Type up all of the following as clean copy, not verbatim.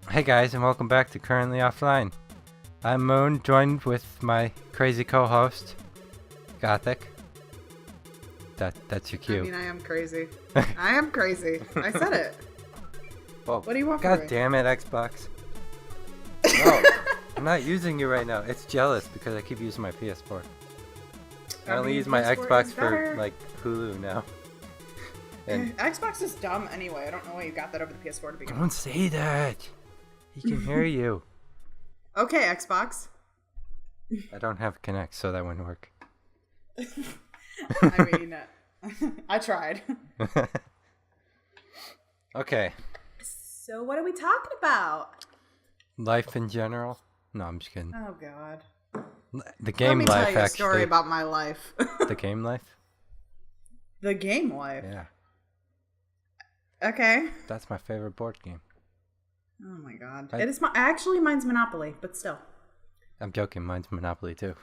Hey guys, and welcome back to Currently Offline. I'm Moon, joined with my crazy co-host, Gothic. That's your cue. I mean, I am crazy. I am crazy. I said it. Well, What do you want from me? God damn it, Xbox. No, I'm not using you right now. It's jealous because I keep using my PS4. I only use my PS4 Xbox is for, better. like, Hulu now. And Xbox is dumb anyway. I don't know why you got that over the PS4 to begin with. don't say that. He can hear you. Okay, Xbox. I don't have Connect, so that wouldn't work. I mean, I tried. Okay. So what are we talking about? Life in general? No, I'm just kidding. Oh, God. The game Let me life, tell you a actually. story about my life. The game life? The game life? Yeah. Okay. That's my favorite board game. Oh, my God. Actually, mine's Monopoly, but still. I'm joking, mine's Monopoly too.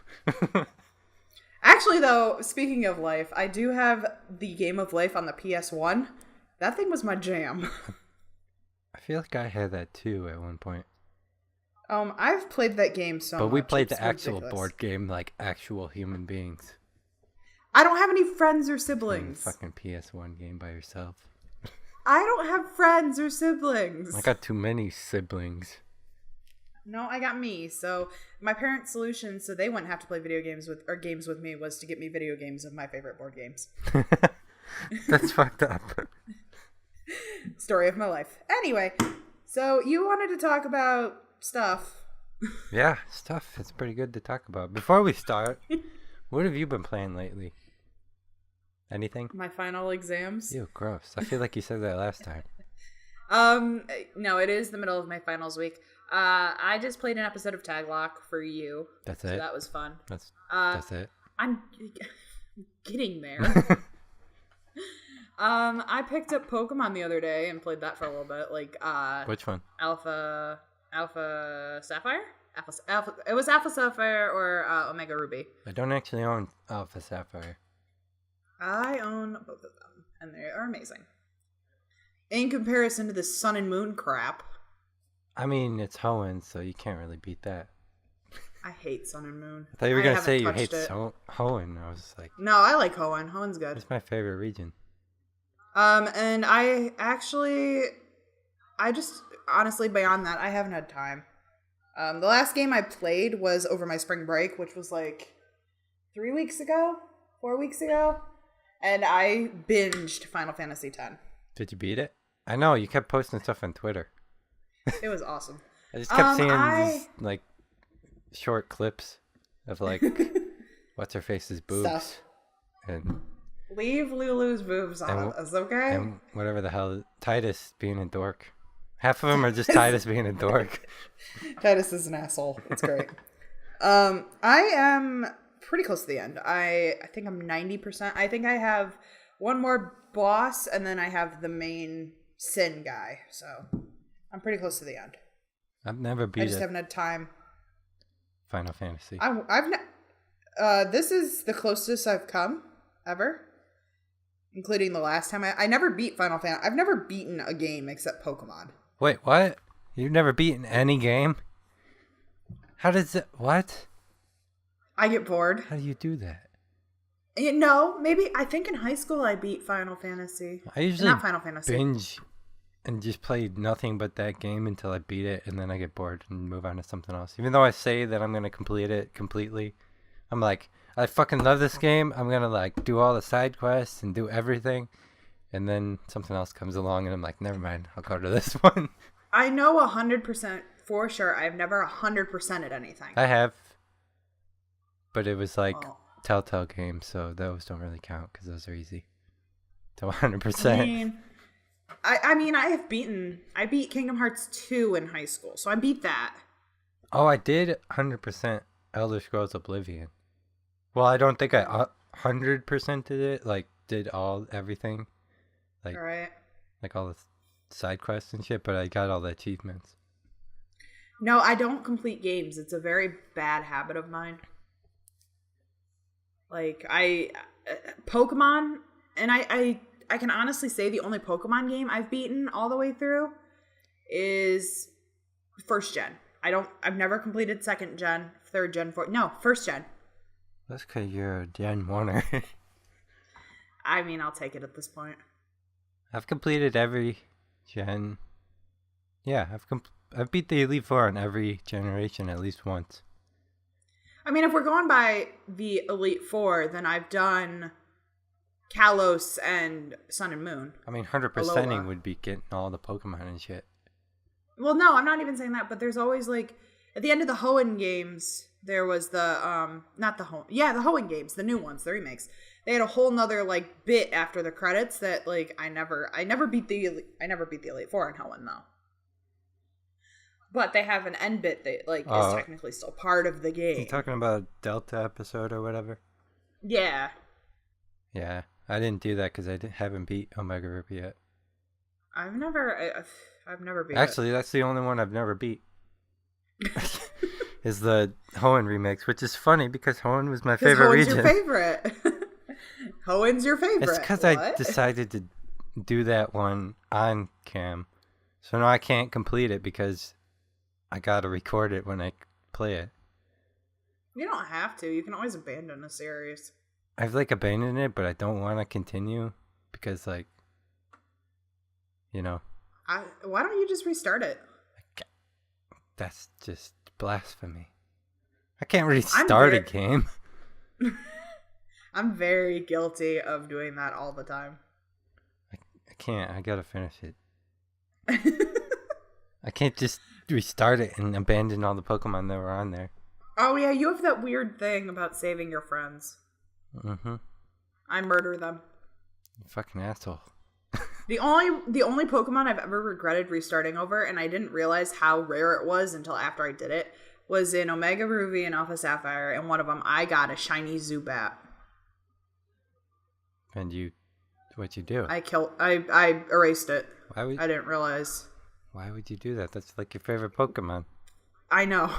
Actually, though, speaking of life, I do have the Game of Life on the PS1. That thing was my jam. I feel like I had that too at one point. I've played that game so much. But we played it's the actual ridiculous. board game like actual human beings. I don't have any friends or Playing siblings. fucking PS1 game by yourself. I don't have friends or siblings. I got too many siblings. No, I got me. So my parents' solution, so they wouldn't have to play video games games with me, was to get me video games of my favorite board games. That's fucked up. Story of my life. Anyway, so you wanted to talk about stuff. Yeah, stuff. It's pretty good to talk about. Before we start, what have you been playing lately? Anything? My final exams. Ew, gross. I feel like you said that last time. No, it is the middle of my finals week. I just played an episode of Tag Lock for you. That's So it? that was fun. That's it? I'm getting there. I picked up Pokemon the other day and played that for a little bit. Like, Which one? Alpha Sapphire? It was Alpha Sapphire or Omega Ruby. I don't actually own Alpha Sapphire. I own both of them, and they are amazing. In comparison to the Sun and Moon crap, I mean, it's Hoenn, so you can't really beat that. I hate Sun and Moon. I thought you were going to haven't say you touched hate it. Hoenn. I was like, No, I like Hoenn. Hoenn's good. it's my favorite region. And I just, honestly, beyond that, I haven't had time. The last game I played was over my spring break, which was like 4 weeks ago, and I binged Final Fantasy X. Did you beat it? I know, you kept posting stuff on Twitter. It was awesome. I just kept seeing these, like, short clips of, like, what's-her-face's boobs. Stuff. And Leave Lulu's boobs on us, okay? and whatever the hell, Titus being a dork. Half of them are just Titus being a dork. Titus is an asshole. It's great. I am pretty close to the end. I think I'm 90%. I think I have one more boss, and then I have the main Sin guy. So I'm pretty close to the end. I've never I beat just a haven't had time. Final Fantasy. This is the closest I've come ever, including the last time I never beat Final Fantasy. I've never beaten a game except Pokemon. Wait, what? You've never beaten any game? How does it... What? I get bored. How do you do that? No, maybe I think in high school I beat Final Fantasy. I usually Not Final Fantasy. binge and just play nothing but that game until I beat it, and then I get bored and move on to something else. Even though I say that I'm going to complete it completely, I'm like, I fucking love this game. I'm going to, like, do all the side quests and do everything. And then something else comes along, and I'm like, never mind. I'll go to this one. I know 100% for sure. I've never 100% at anything. I have. But it was like Oh. Telltale games, so those don't really count because those are easy. To 100%. I beat Kingdom Hearts 2 in high school, so I beat that. Oh, I did 100% Elder Scrolls Oblivion. Well, I don't think I 100% did it, like, did everything. Like, All right. like all the side quests and shit, but I got all the achievements. No, I don't complete games. It's a very bad habit of mine. Like, Pokemon, and I can honestly say the only Pokemon game I've beaten all the way through is First gen. I've never completed second gen, third gen, fourth. No, first gen. That's because you're a Gen 1er. I mean, I'll take it at this point. I've completed every gen. Yeah, I've beat the Elite Four on every generation at least once. I mean, if we're going by the Elite Four, then I've done Kalos and Sun and Moon. I mean, 100%ing would be getting all the Pokemon and shit. Well, no, I'm not even saying that, but there's always, like, at the end of the Hoenn games, there was the, not the Hoenn, yeah, the Hoenn games, the new ones, the remakes. They had a whole nother, like, bit after the credits that, like, I never beat the Elite Four in Hoenn, though. But they have an end bit that, like, is technically still part of the game. You talking about a Delta episode or whatever? Yeah. Yeah, I didn't do that because I haven't beat Omega Ruby yet. I've never beat Actually, that's the only one I've never beat. Is the Hoenn remix, which is funny because Hoenn was my favorite region. Hoenn's your favorite. Hoenn's your favorite. It's because I decided to do that one on cam. So now I can't complete it because I gotta record it when I play it. You don't have to. You can always abandon a series. I've like abandoned it, but I don't want to continue because like, you know. Why don't you just restart it? That's just blasphemy. I can't restart a game. I'm very guilty of doing that all the time. I can't. I gotta finish it. I can't just restart it and abandon all the Pokemon that were on there. Oh yeah, you have that weird thing about saving your friends. Mm-hmm. I murder them. You fucking asshole. The only Pokemon I've ever regretted restarting over, and I didn't realize how rare it was until after I did it, was in Omega Ruby and Alpha Sapphire, and one of them I got a shiny Zubat. And what'd you do? I erased it. I didn't realize. Why would you do that? That's like your favorite Pokemon. I know.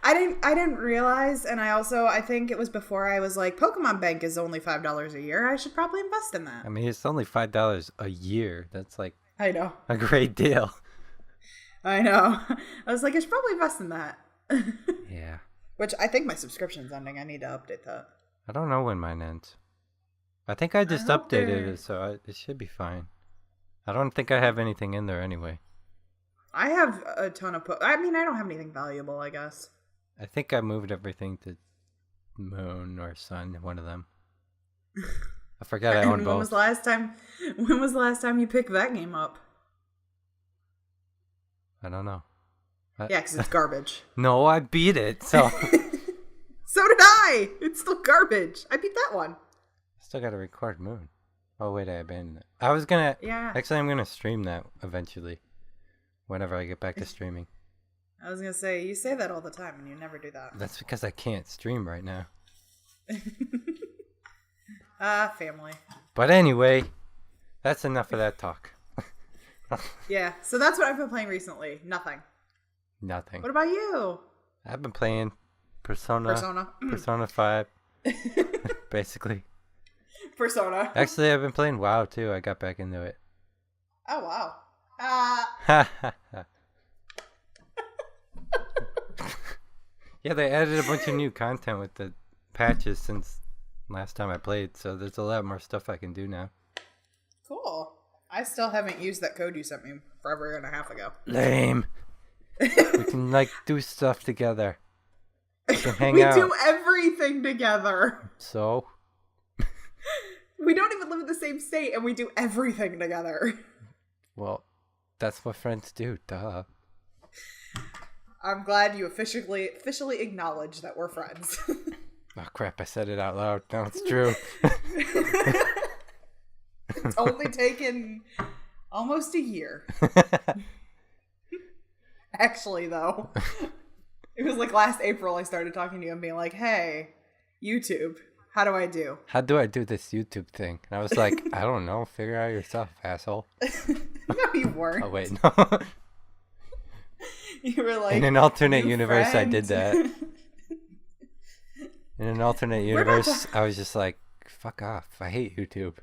I didn't realize, and I think it was before I was like, Pokemon Bank is only $5 a year. I should probably invest in that. I mean, it's only $5 a year. That's like I know. a great deal. I know. I was like, I should probably invest in that. Yeah. Which I think my subscription's ending. I need to update that. I don't know when mine ends. I think I just updated it, so it should be fine. I don't think I have anything in there anyway. I have a ton of... I mean, I don't have anything valuable, I guess. I think I moved everything to Moon or Sun, one of them. I forgot I owned both. When was the last time you picked that game up? I don't know. Yeah, because it's garbage. No, I beat it, so... So did I! It's still garbage. I beat that one. I still gotta record Moon. Oh, wait, I abandoned it. I was gonna... Yeah. Actually, I'm gonna stream that eventually. Whenever I get back to streaming. I was gonna say, you say that all the time and you never do that. That's because I can't stream right now. Family. But anyway, that's enough of that talk. Yeah, so that's what I've been playing recently. Nothing. What about you? I've been playing Persona 5. Basically. Persona. Actually, I've been playing WoW too. I got back into it. Oh, wow. Yeah, they added a bunch of new content with the patches since last time I played, so there's a lot more stuff I can do now. Cool. I still haven't used that code you sent me forever and a half ago. Lame. We can do stuff together. We can hang out. We do everything together. So? We don't even live in the same state, and we do everything together. Well, that's what friends do, duh. I'm glad you officially acknowledge that we're friends. Oh crap, I said it out loud. Now it's true. It's only taken almost a year. Actually, though. It was like last April I started talking to you and being like, hey, YouTube, how do I do? How do I do this YouTube thing? And I was like, I don't know. Figure out yourself, asshole. No, you weren't. Oh, wait, no. You were like, in an alternate universe, friend. I did that. In an alternate universe, I was just like, fuck off. I hate YouTube.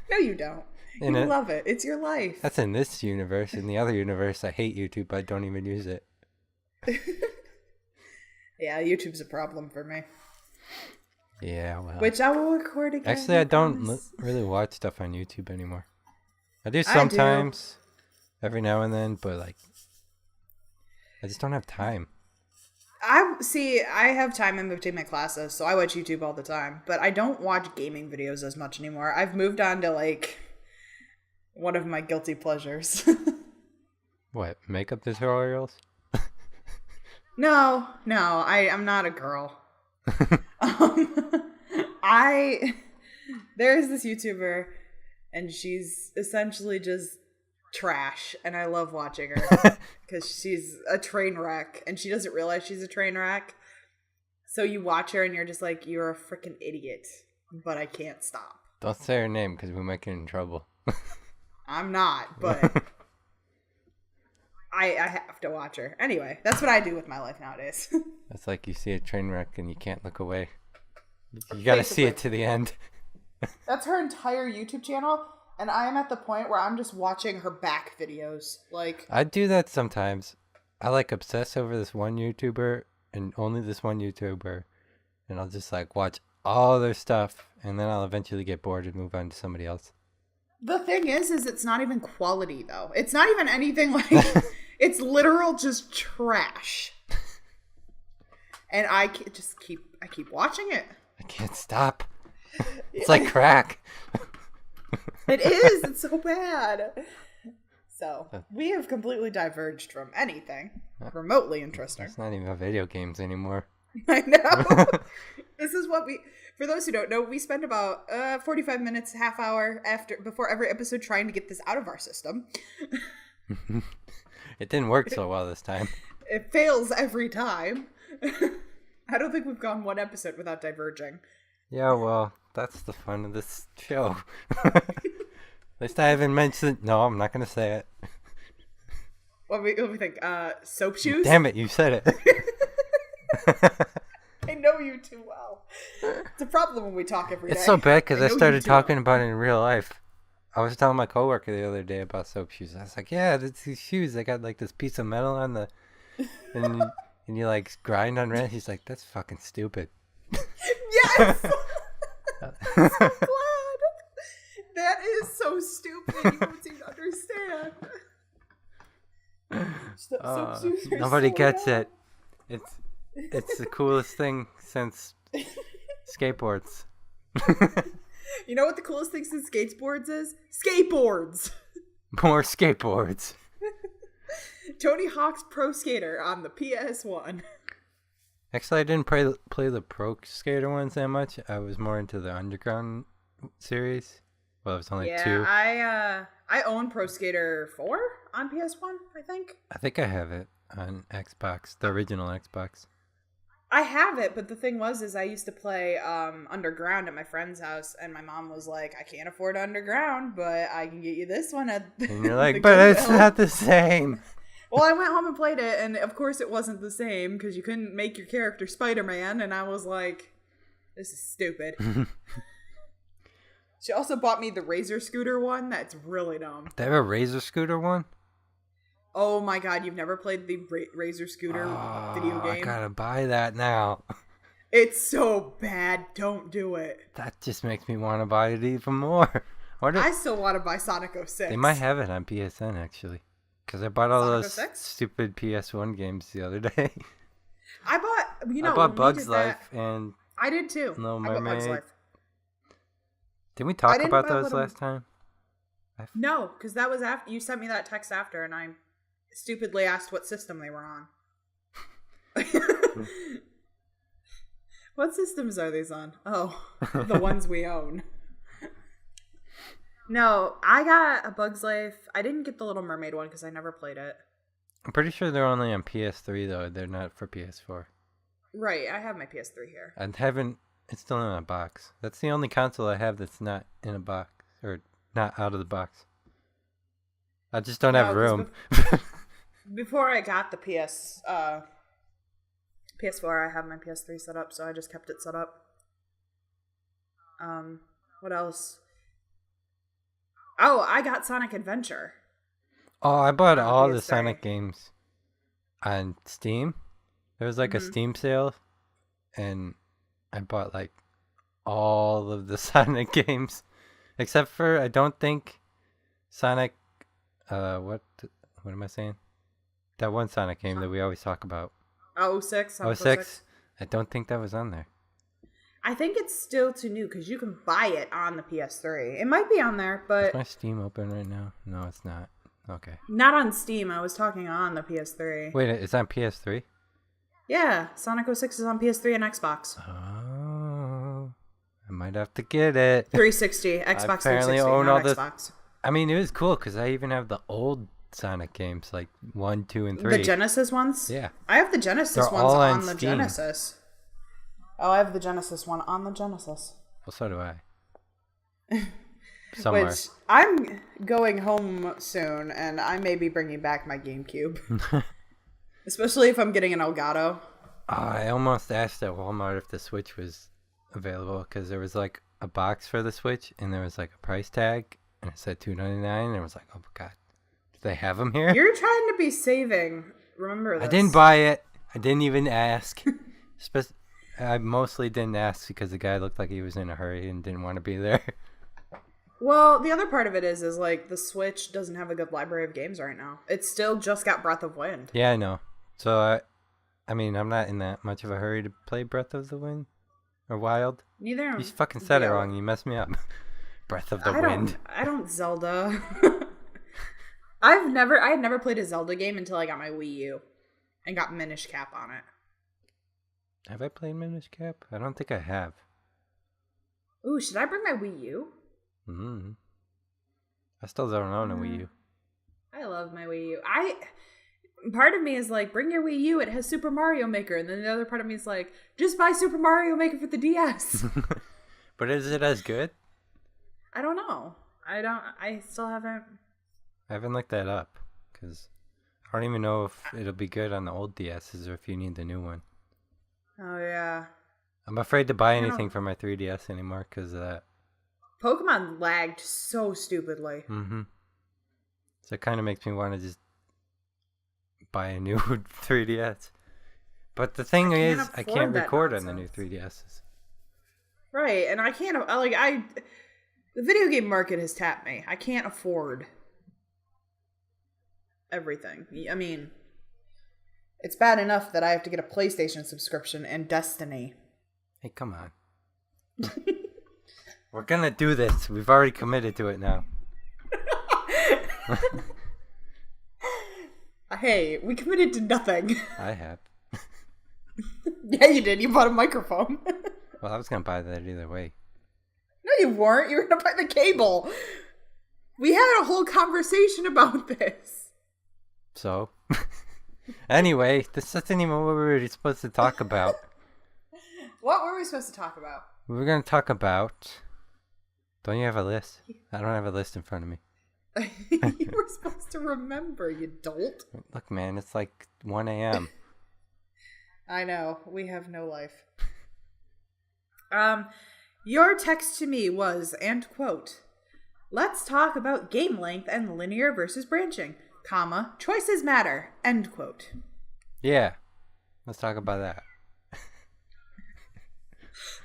No, you don't. In You it, love it. It's your life. that's in this universe. In the other universe, I hate YouTube. I don't even use it. Yeah, YouTube's a problem for me. Yeah, well. Which I will record again. Actually, I don't promise. really watch stuff on YouTube anymore. I do I do. sometimes, every now and then, but like, I just don't have time. I have time in between my classes, so I watch YouTube all the time. But I don't watch gaming videos as much anymore. I've moved on to like one of my guilty pleasures. What, makeup tutorials? No, I'm not a girl. I there's this YouTuber, and she's essentially just trash, and I love watching her because she's a train wreck, and she doesn't realize she's a train wreck. So you watch her, and you're just like, you're a freaking idiot, but I can't stop. Don't say her name because we might get in trouble. I'm not, but I have to watch her. Anyway, that's what I do with my life nowadays. That's like you see a train wreck and you can't look away. You gotta see it to the end. That's her entire YouTube channel, and I am at the point where I'm just watching her back videos. Like, I do that sometimes. I like obsess over this one YouTuber and only this one YouTuber, and I'll just like watch all their stuff, and then I'll eventually get bored and move on to somebody else. the thing is it's not even quality though. It's not even anything like. It's literal just trash. And I keep watching it. I can't stop. It's like crack. It is. It's so bad. So we have completely diverged from anything remotely interesting. It's not even about video games anymore. I know. This is what for those who don't know, we spend about 45 minutes, half hour before every episode trying to get this out of our system. It didn't work so well this time. It fails every time. I don't think we've gone one episode without diverging. Yeah, well, that's the fun of this show. At least I haven't mentioned... No, I'm not going to say it. What do we think? Soap shoes? Damn it, you said it. I know you too well. It's a problem when we talk every day. It's so bad because I know started you too talking well. about it in real life. I was telling my coworker the other day about soap shoes. I was like, yeah, these shoes, they got like this piece of metal on the... And you like grind on it. He's like, that's fucking stupid. Yes! I'm so glad. That is so stupid. You don't seem to understand. Soap shoes are Nobody so gets bad. it. It's the coolest thing since skateboards. You know what the coolest thing since skateboards is? Skateboards! More skateboards. Tony Hawk's Pro Skater on the PS1. Actually, I didn't play the Pro Skater ones that much. I was more into the Underground series. Well, it was only two. I own Pro Skater 4 on PS1, I think. I think I have it on Xbox, the original Xbox. I have it, but the thing is I used to play Underground at my friend's house, and my mom was like, I can't afford Underground, but I can get you this one at And you're like, but it's not the same. Well, I went home and played it, and of course it wasn't the same, because you couldn't make your character Spider-Man, and I was like, this is stupid. She also bought me the Razor Scooter one. That's really dumb. They have a Razor Scooter one? Oh my god, you've never played the Razor Scooter video game? I gotta buy that now. It's so bad. Don't do it. That just makes me want to buy it even more. I still want to buy Sonic 06. They might have it on PSN, actually. Because I bought all Sonic those 06? stupid PS1 games the other day. I bought, I bought Bugs Life and I did too. Little I bought Bugs Mermaid. Life. Didn't we talk didn't about buy those Little- last time? No, because that was after you sent me that text after, and I stupidly asked what system they were on. What systems are these on? Oh, the ones we own. No, I got a Bug's Life. I didn't get the Little Mermaid one because I never played it. I'm pretty sure they're only on PS3, though. They're not for PS4. Right, I have my PS3 here. I haven't... It's still in a box. That's the only console I have that's not in a box. Or not out of the box. I just don't have room. Before I got the PS4, I have my PS3 set up, so I just kept it set up. What else? Oh, I got Sonic Adventure Oh, I bought on the all the PS3. Sonic games on Steam. There was like a Hmm. Steam sale, and I bought like all of the Sonic games, except for I don't think Sonic. What am I saying? That one Sonic game that we always talk about. Oh, 06, Oh Sonic 06. 06. I don't think that was on there. I think it's still too new because you can buy it on the PS3. It might be on there, Is but my Steam open right now? No, it's not. Okay. not on Steam. I was talking on the PS3. Wait, it's on PS3? Yeah, Sonic 06 is on PS3 and Xbox. Oh, I might have to get it. 360, Xbox apparently 360, own not all the- Xbox. I mean, it was cool because I even have the old Sonic games, like 1, 2, and 3. The Genesis ones? Yeah. I have the Genesis They're ones all on on the Steam. Genesis. Oh, I have the Genesis one on the Genesis. Well, so do I. Somewhere. Which, I'm going home soon, and I may be bringing back my GameCube. Especially if I'm getting an Elgato. I almost asked at Walmart if the Switch was available because there was like a box for the Switch and there was like a price tag and it said $2.99 and I was like, oh my god, do they have them here? You're trying to be saving. Remember this. I didn't buy it. I didn't even ask. I mostly didn't ask because the guy looked like he was in a hurry and didn't want to be there. Well, the other part of it is like the Switch doesn't have a good library of games right now. It's still just got Breath of Wind. Yeah, I know. So I mean, I'm not in that much of a hurry to play Breath of the Wind or Wild. Neither am You fucking said it Yeah. wrong. You messed me up. Breath of the Wind. I don't Zelda. I had never played a Zelda game until I got my Wii U and got Minish Cap on it. Have I played Minish Cap? I don't think I have. Ooh, should I bring my Wii U? Mm-hmm. I still don't own a Wii U. I love my Wii U. Part of me is like, bring your Wii U, it has Super Mario Maker, and then the other part of me is like, just buy Super Mario Maker for the DS. But is it as good? I don't know. I still haven't. I haven't looked that up because I don't even know if it'll be good on the old DSs or if you need the new one. Oh yeah. I'm afraid to buy I don't- anything for my 3DS anymore because of that. Pokemon lagged so stupidly. Mm-hmm. So it kind of makes me want to just buy a new 3DS. But the thing is, I afford can't that record on the new nonsense. 3DSs. Right, and I can't the video game market has tapped me. I can't afford everything. I mean, it's bad enough that I have to get a PlayStation subscription and Destiny. Hey, come on. We're gonna do this. We've already committed to it now. Hey, we committed to nothing. I have. Yeah, you did. You bought a microphone. Well, I was gonna buy that either way. No, you weren't. You were going to buy the cable. We had a whole conversation about this. So, anyway, this isn't even what we were supposed to talk about. What were we supposed to talk about? We were gonna talk about. Don't you have a list? I don't have a list in front of me. You were supposed to remember, you dolt. Look, man, it's like 1 a.m. I know. We have no life. Your text to me was, and quote, let's talk about game length and linear versus branching, comma, choices matter, end quote. Yeah, let's talk about that.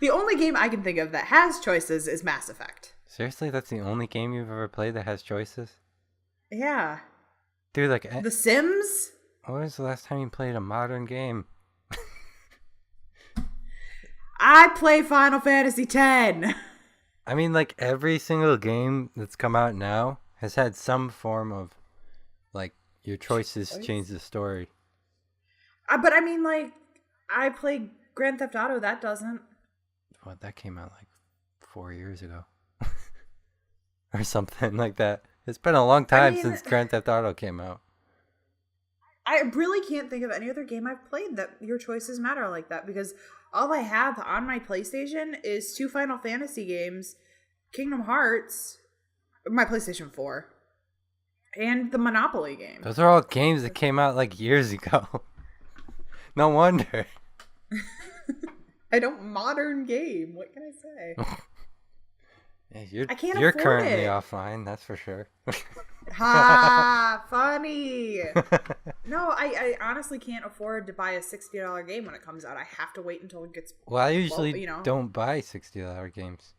The only game I can think of that has choices is Mass Effect. Seriously, that's the only game you've ever played that has choices? Yeah. Dude, like, The Sims? when was the last time you played a modern game? I play Final Fantasy X. I mean, like, every single game that's come out now has had some form of, like, your choices change the story. But I mean, like, I play Grand Theft Auto. That doesn't. Well, that came out, like, 4 years ago. Or something like that. It's been a long time since Grand Theft Auto came out. I really can't think of any other game I've played that your choices matter like that, because all I have on my PlayStation is 2 Final Fantasy games, Kingdom Hearts, my PlayStation 4, and the Monopoly game. Those are all games that came out, like, years ago. No wonder. I don't modern game. What can I say? Yeah, I can't you're afford currently it. offline, that's for sure. Ha! Funny. No, I honestly can't afford to buy a $60 game when it comes out. I have to wait until it gets Well, I low, usually don't buy $60 games.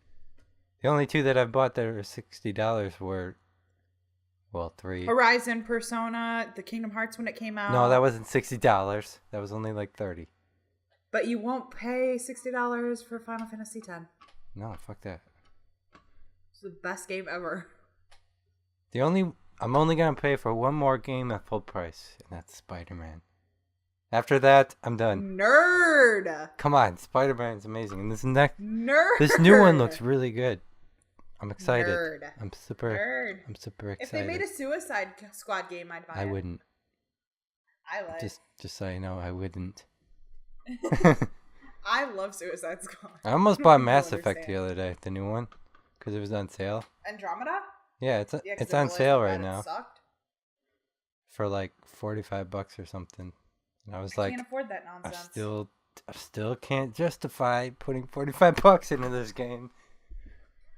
The only two that I've bought that are $60 were, well, three. Horizon, Persona, the Kingdom Hearts when it came out. No, that wasn't $60. That was only like 30. But you won't pay $60 for Final Fantasy X. No, fuck that. It's the best game ever. I'm only gonna pay for one more game at full price, and that's Spider-Man. After that, I'm done. Nerd. Come on, Spider-Man's amazing, and Nerd. this new one looks really good. I'm excited. Nerd. I'm super excited. If they made a Suicide Squad game, I'd buy it. I wouldn't. I would. Just so you know, I wouldn't. I love Suicide Squad. I almost bought You Mass don't Effect the understand. other day, the new one, because it was on sale. Andromeda? Yeah, Yeah, 'cause it's I on realized sale that right it now sucked. for like $45 or something. And I was I like, can't afford that nonsense. I still can't justify putting $45 into this game.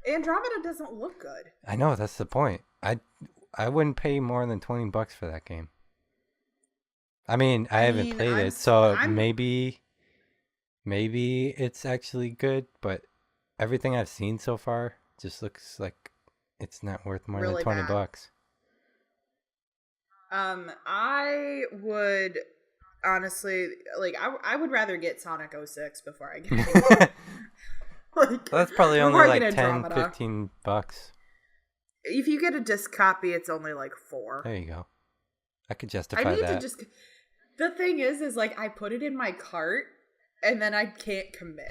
Andromeda doesn't look good. I know, that's the point. I wouldn't pay more than $20 for that game. I mean, I haven't played it, so maybe it's actually good, but everything I've seen so far just looks like it's not worth more Really than $20. bad. I would honestly I would rather get Sonic 06 before I get like, That's probably only before I like get 10, Andromeda. $15. If you get a disc copy, it's only like $4. There you go. I could I justify need that. to just. The thing is like I put it in my cart and then I can't commit.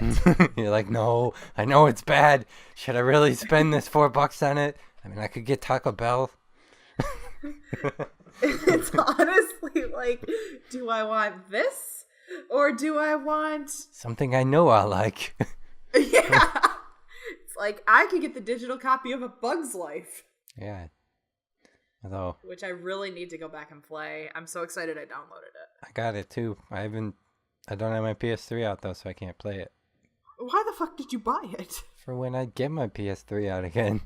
You're like, no, I know it's bad. Should I really spend this $4 on it? I mean, I could get Taco Bell. It's honestly like, do I want this or do I want Something I know I like. Yeah. It's like I could get the digital copy of A Bug's Life. Yeah. Although Which I really need to go back and play. I'm so excited I downloaded it. I got it too. I don't have my PS3 out though, so I can't play it. Why the fuck did you buy it? For when I get my PS3 out again.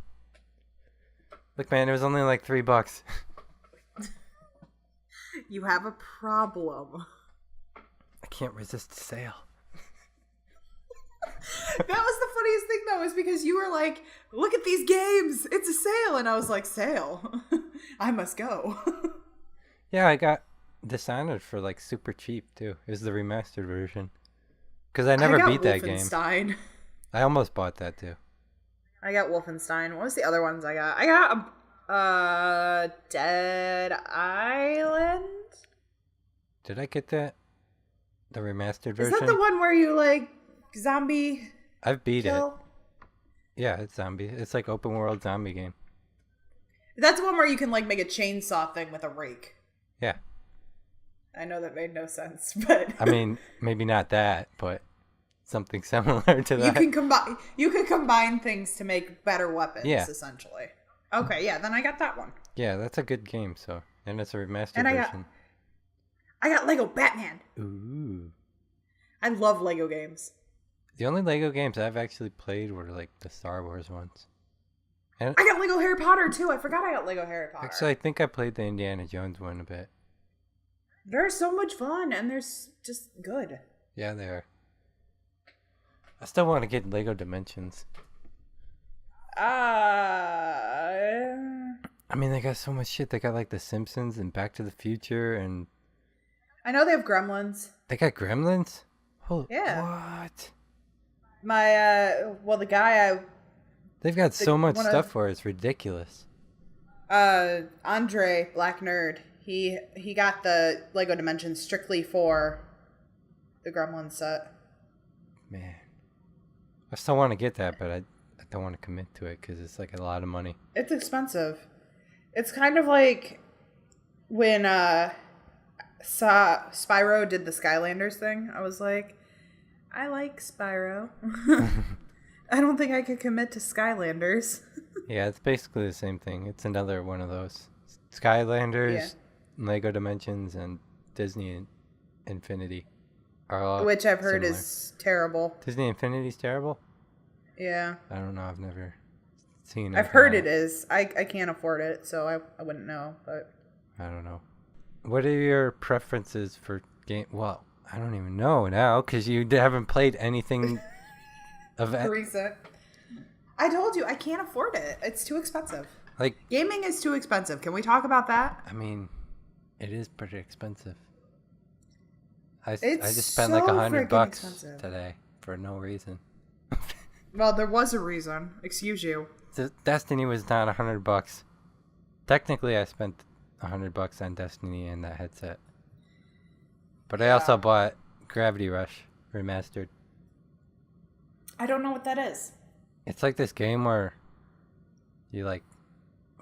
Look, man, it was only like $3. You have a problem. I can't resist the sale. That was the funniest thing though, is because you were like, look at these games, it's a sale. And I was like, sale? I must go. Yeah, I got Dishonored for like super cheap too. It was the remastered version. Because I never beat that game. Wolfenstein. I almost bought that too. I got Wolfenstein. What was the other ones I got? I got Dead Island. Did I get that? The remastered Is version? that the one where you like zombie I've beat kill? it. Yeah, it's zombie. It's like open world zombie game. That's the one where you can like make a chainsaw thing with a rake. Yeah. I know that made no sense, but I mean, maybe not that, but something similar to that. you can combine things to make better weapons, Yeah. essentially. Okay, yeah, then I got that one. Yeah, that's a good game, so. And it's a remastered And version. I got Lego Batman. Ooh. I love Lego games. The only Lego games I've actually played were like the Star Wars ones. And I got Lego Harry Potter too. I forgot I got Lego Harry Potter. actually, I think I played the Indiana Jones one a bit. They're so much fun and they're just good. Yeah, they are. I still want to get Lego Dimensions. I mean, they got so much shit. They got like The Simpsons and Back to the Future, and I know they have Gremlins. they got Gremlins. Holy, Yeah. what? The guy They've got so much one stuff of- for it. It's ridiculous. Andre Black Nerd. He got the Lego Dimensions strictly for the Gremlins set. Man, I still want to get that, but I don't want to commit to it because it's like a lot of money. It's expensive. It's kind of like when Spyro did the Skylanders thing. I was like, I like Spyro. I don't think I could commit to Skylanders. Yeah, it's basically the same thing. It's another one of those. Skylanders, Lego Dimensions, and Disney Infinity are all Which I've heard similar. is terrible. Disney Infinity's terrible? Yeah. I don't know. I've never seen I've anything heard on it is. I can't afford it, so I wouldn't know. But I don't know. What are your preferences for game? Well, I don't even know now because you haven't played anything of it. recent. I told you I can't afford it. It's too expensive. Like, Gaming is too expensive. Can we talk about that? I mean, it is pretty expensive. I It's just spent so like $100 freaking expensive. today for no reason. Well, there was a reason. Excuse you. Destiny was not $100. Technically, I spent $100 on Destiny and that headset. But I also bought Gravity Rush Remastered. I don't know what that is. It's like this game where you like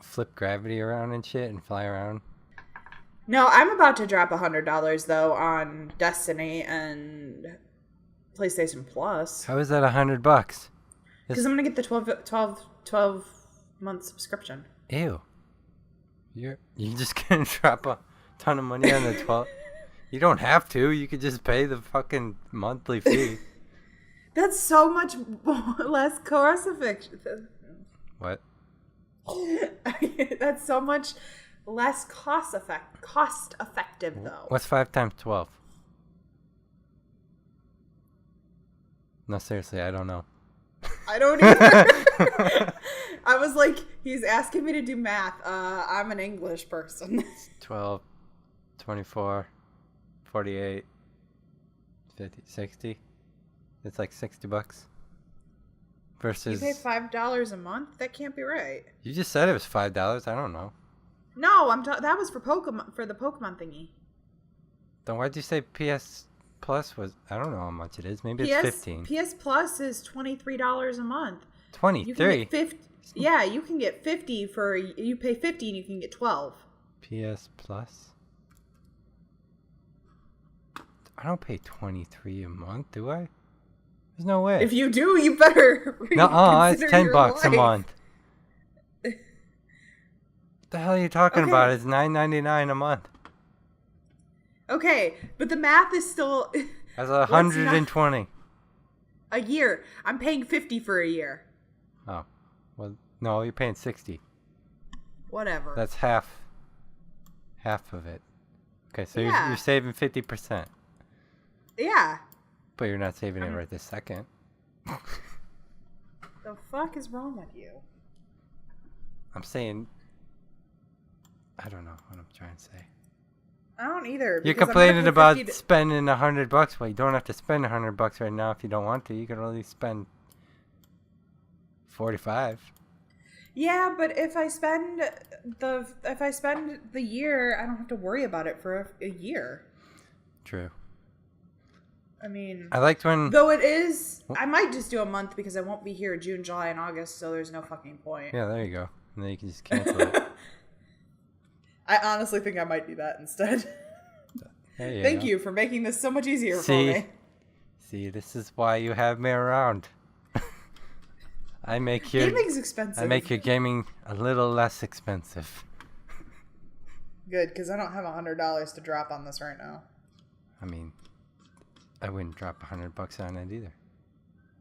flip gravity around and shit and fly around. No, I'm about to drop $100 though on Destiny and PlayStation Plus. How is that $100? Because I'm gonna get the 12 month subscription. Ew. You just gonna drop a ton of money on the 12? You don't have to. You could just pay the fucking monthly fee. That's so much less cost effective. What? That's so much less cost effective though. What's 5 times 12? No, seriously, I don't know. I don't either. I was like, he's asking me to do math. I'm an English person. 12, 24, 48, 50, 60. It's like $60. Versus... You pay $5 a month? That can't be right. You just said it was $5. I don't know. No, that was for Pokemon, for the Pokemon thingy. Then why'd you say PS Plus was... I don't know how much it is. Maybe it's 15. PS Plus is $23 a month. 23? Yeah, you can get 50 for... You pay 50 and you can get 12. PS Plus? I don't pay 23 a month, do I? There's no way. If you do, you better it's $10 a life. month. What the hell are you talking about? It's $9.99 a month. Okay, but the math is still... That's 120. A year. I'm paying 50 for a year. Oh. Well, no, you're paying 60. Whatever. That's half of it. Okay, so Yeah. you're saving 50%. Yeah. But you're not saving it right this second. The fuck is wrong with you? I'm saying... I don't know what I'm trying to say. I don't either. You're because complaining I'm gonna pay about 50 spending $100. Well, you don't have to spend $100 right now if you don't want to. You can only spend 45. Yeah, but if I spend the year, I don't have to worry about it for a year. True. I mean, I liked when... though it is, I might just do a month because I won't be here June, July, and August, so there's no fucking point. Yeah, there you go. And then you can just cancel it. I honestly think I might do that instead. Thank you for making this so much easier for me. See, this is why you have me around. I make your Gaming's expensive. I make your gaming a little less expensive. Good, because I don't have $100 to drop on this right now. I mean, I wouldn't drop $100 on it either.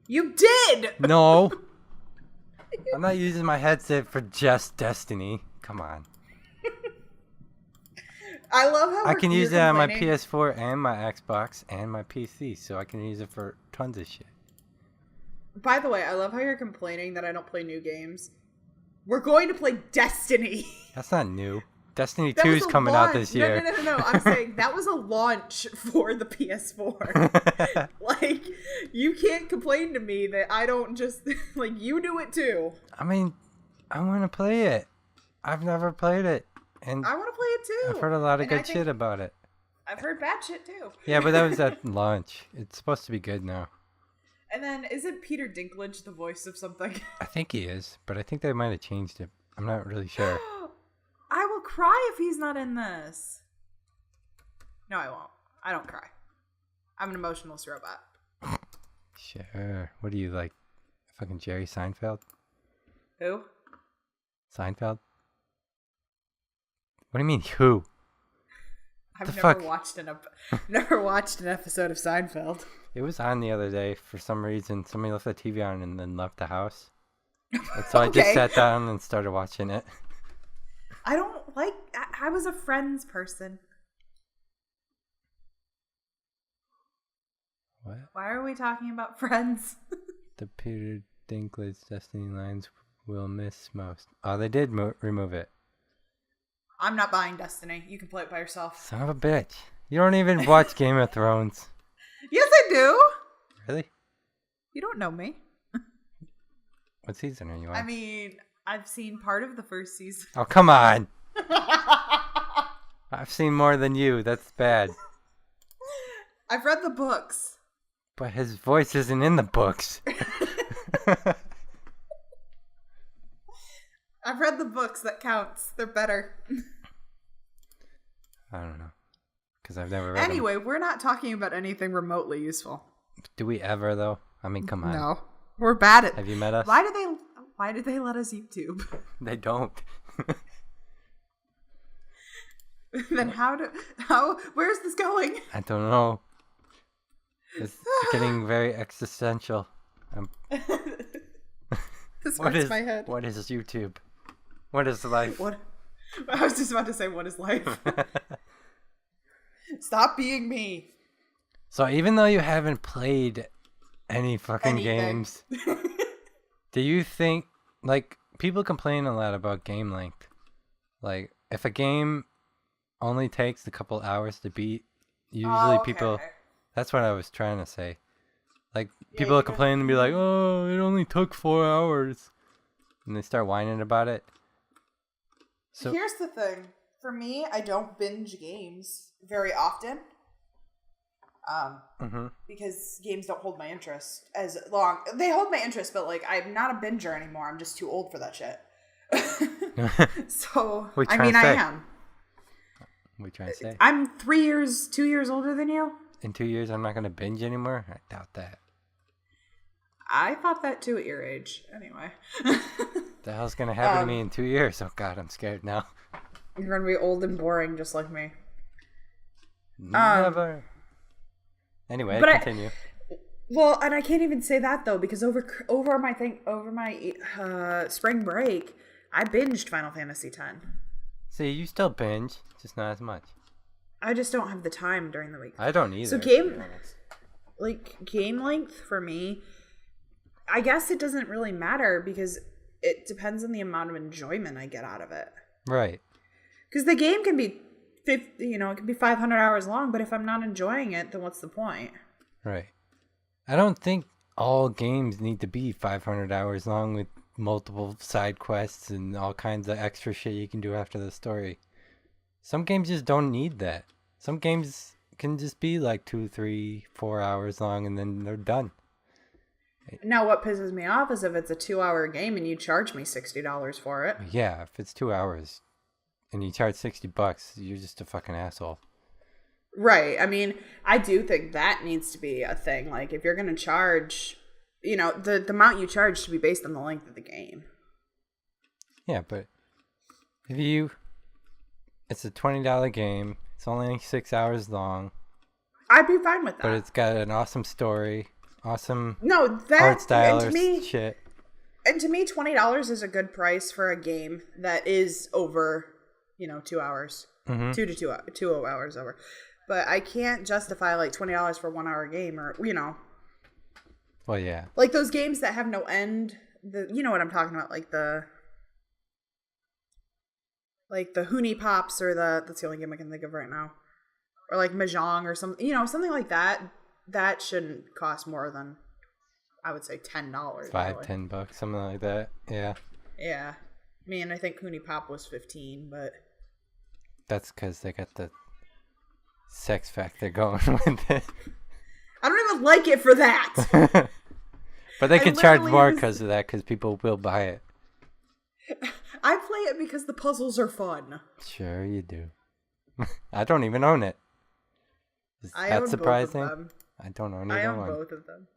You did! No! I'm not using my headset for just Destiny. Come on. I love how I can use it on my complaining. PS4 and my Xbox and my PC, so I can use it for tons of shit. By the way, I love how you're complaining that I don't play new games. We're going to play Destiny. That's not new. Destiny That 2 was is a coming out launch. this year. No. I'm saying that was a launch for the PS4. Like, you can't complain to me that I don't just... Like, you do it too. I mean, I want to play it. I've never played it. And I want to play it too. I've heard a lot of And good shit about it. I've heard bad shit too. Yeah, but that was at launch. It's supposed to be good now. And then, isn't Peter Dinklage the voice of something? I think he is, but I think they might have changed it. I'm not really sure. I will cry if he's not in this. No, I won't. I don't cry. I'm an emotionless robot. Sure. What do you like? Fucking Jerry Seinfeld? Who? Seinfeld? What do you mean, who? I've never watched an episode of Seinfeld. It was on the other day for some reason. Somebody left the TV on and then left the house. And so I just Okay. sat down and started watching it. I don't like. I was a Friends person. What? Why are we talking about Friends? The Peter Dinklage Destiny lines will miss most. Oh, they did remove it. I'm not buying Destiny. You can play it by yourself. Son of a bitch. You don't even watch Game of Thrones. Yes, I do. Really? You don't know me. What season are you on? I mean, I've seen part of the first season. Oh, come on. I've seen more than you. That's bad. I've read the books. But his voice isn't in the books. I've read the books. That counts. They're better. I don't know. Because I've never read Anyway, we're not talking about anything remotely useful. them. Do we ever, though? I mean, come on. No. We're bad at. Have you met us? Why do they let us YouTube? They don't. Then where's this going? I don't know. It's getting very existential. This What hurts is my head. What is YouTube? What is life? What? I was just about to say, what is life? Stop being me. So even though you haven't played any fucking Anything. games, do you think, like, people complain a lot about game length? Like, if a game only takes a couple hours to beat, usually people... That's what I was trying to say. Like, people you complain and be like, oh, it only took 4 hours. And they start whining about it. So Here's the thing. For me, I don't binge games very often. Because games don't hold my interest as long. They hold my interest, but like I'm not a binger anymore. I'm just too old for that shit. So What you I trying mean, to I say? am. What are you trying to say? I'm 2 years older than you. In 2 years, I'm not going to binge anymore? I doubt that. I thought that too at your age. Anyway. The hell's going to happen to me in 2 years? Oh, God, I'm scared now. You're gonna be old and boring just like me. Never. Anyway, but continue. Well, and I can't even say that though, because over my spring break, I binged Final Fantasy X. See, you still binge, just not as much. I just don't have the time during the week. I don't either. So game length for me, I guess it doesn't really matter because it depends on the amount of enjoyment I get out of it. Right. Because the game can be 50, it can be 500 hours long, but if I'm not enjoying it, then what's the point? Right. I don't think all games need to be 500 hours long with multiple side quests and all kinds of extra shit you can do after the story. Some games just don't need that. Some games can just be like 2, 3, 4 hours long and then they're done. Now, what pisses me off is if it's a 2-hour game and you charge me $60 for it. Yeah, if it's 2 hours and you charge $60, you're just a fucking asshole. Right. I mean, I do think that needs to be a thing. Like, if you're going to charge, the amount you charge should be based on the length of the game. Yeah, but if it's a $20 game, it's only 6 hours long, I'd be fine with that. but it's got an awesome story, awesome No, art style and or to me, shit. and to me, $20 is a good price for a game that is over, 2 hours, 2 hours over. But I can't justify like $20 for a 1-hour game, or Well, yeah. like those games that have no end. You know what I'm talking about, like the Hoonie Pops, or that's the only game I can think of right now, or like Mahjong or something. Something like that. That shouldn't cost more than, I would say, $10. $5-10, something like that. Yeah. Yeah. I mean, I think Hoonie Pop was 15, but That's because they got the sex factor going with it. I don't even like it for that. But they can charge literally more was- because of that, because people will buy it. I play it because the puzzles are fun. Sure you do. I don't even own it. Is I that own surprising? both of them. I don't own I either own one. both of them.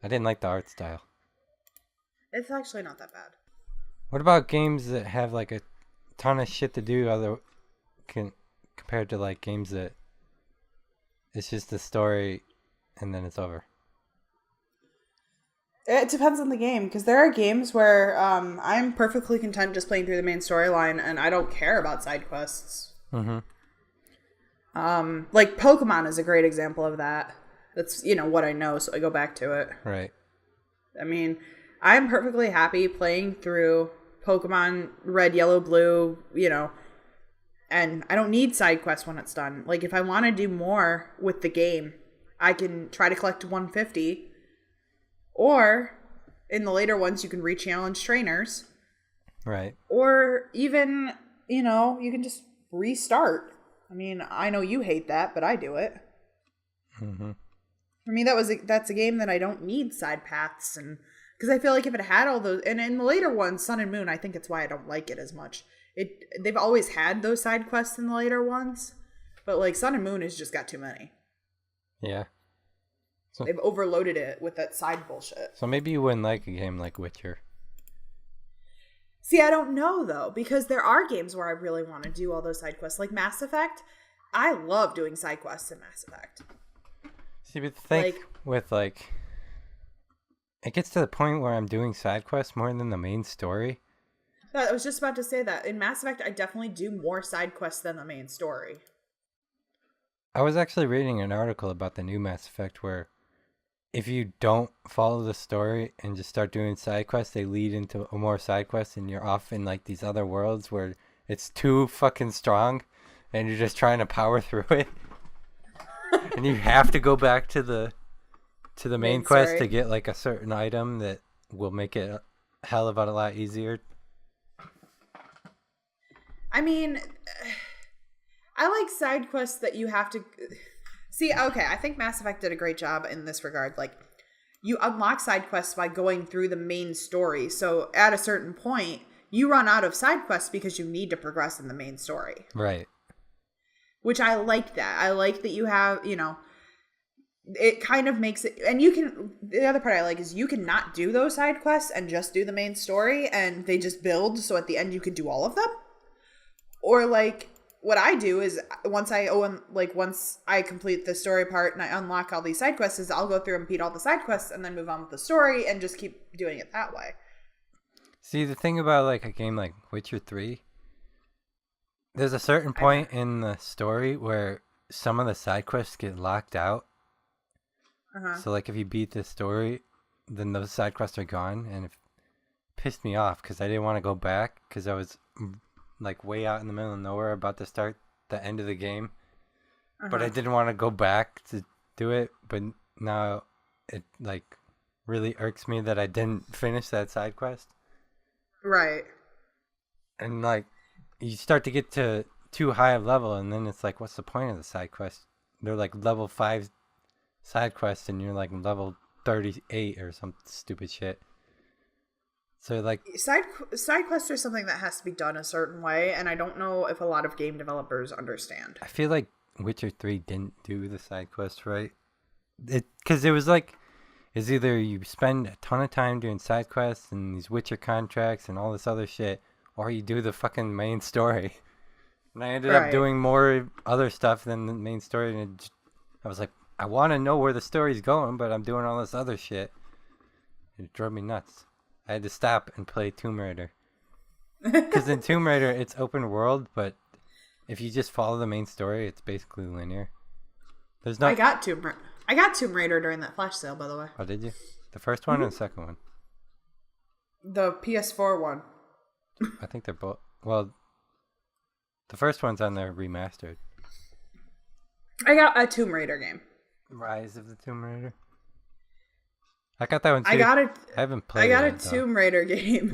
I didn't like the art style. It's actually not that bad. What about games that have like a ton of shit to do compared to like games that it's just the story and then it's over? It depends on the game, because there are games where I'm perfectly content just playing through the main storyline, and I don't care about side quests. Mm-hmm. Like Pokemon is a great example of that. That's, what I know, so I go back to it. Right. I mean, I'm perfectly happy playing through Pokemon Red, Yellow, Blue, and I don't need side quests when it's done. Like, if I want to do more with the game, I can try to collect 150. Or, in the later ones, you can re-challenge trainers. Right. Or even, you can just restart. I mean, I know you hate that, but I do it. Mm-hmm. For me, that's a game that I don't need side paths, and because I feel like if it had all those, and in the later ones, Sun and Moon, I think it's why I don't like it as much. They've always had those side quests in the later ones, but like Sun and Moon has just got too many. Yeah. So, They've overloaded it with that side bullshit. so maybe you wouldn't like a game like Witcher. See, I don't know though, because there are games where I really want to do all those side quests, like Mass Effect. I love doing side quests in Mass Effect. See, but the thing with it gets to the point where I'm doing side quests more than the main story. I was just about to say that. In Mass Effect, I definitely do more side quests than the main story. I was actually reading an article about the new Mass Effect where if you don't follow the story and just start doing side quests, they lead into more side quests and you're off in like these other worlds where it's too fucking strong and you're just trying to power through it. And you have to go back to the main quest to get like a certain item that will make it a hell of a lot easier. I mean, I like side quests that you have to see. Okay, I think Mass Effect did a great job in this regard. Like, you unlock side quests by going through the main story. So at a certain point, you run out of side quests because you need to progress in the main story. Right. Which I like that. I like that you have, it kind of makes it, and you can, the other part I like is you can not do those side quests and just do the main story and they just build, so at the end you can do all of them. Or like, what I do is once I complete the story part and I unlock all these side quests, is I'll go through and beat all the side quests and then move on with the story and just keep doing it that way. See, the thing about like a game like Witcher 3, there's a certain point in the story where some of the side quests get locked out. So like if you beat the story, then those side quests are gone, and it pissed me off because I didn't want to go back because I was like way out in the middle of nowhere about to start the end of the game. But I didn't want to go back to do it, but now it like really irks me that I didn't finish that side quest. Right. And like you start to get to too high of level, and then it's like, what's the point of the side quest? They're like level 5 side quests and you're like level 38 or some stupid shit. So like side quests are something that has to be done a certain way, and I don't know if a lot of game developers understand. I feel like Witcher 3 didn't do the side quest right. Because it was like, it's either you spend a ton of time doing side quests and these Witcher contracts and all this other shit, or you do the fucking main story. And I ended up doing more other stuff than the main story, and I was like, I want to know where the story's going, but I'm doing all this other shit. It drove me nuts. I had to stop and play Tomb Raider. Because in Tomb Raider, it's open world, but if you just follow the main story, it's basically linear. There's no. I got Tomb Raider during that flash sale, by the way. Oh, did you? The first one or the second one? The PS4 one. I think they're both. Well, the first one's on there remastered. I got a Tomb Raider game. Rise of the Tomb Raider. I got that one too. I haven't played it. I got a Tomb Raider game.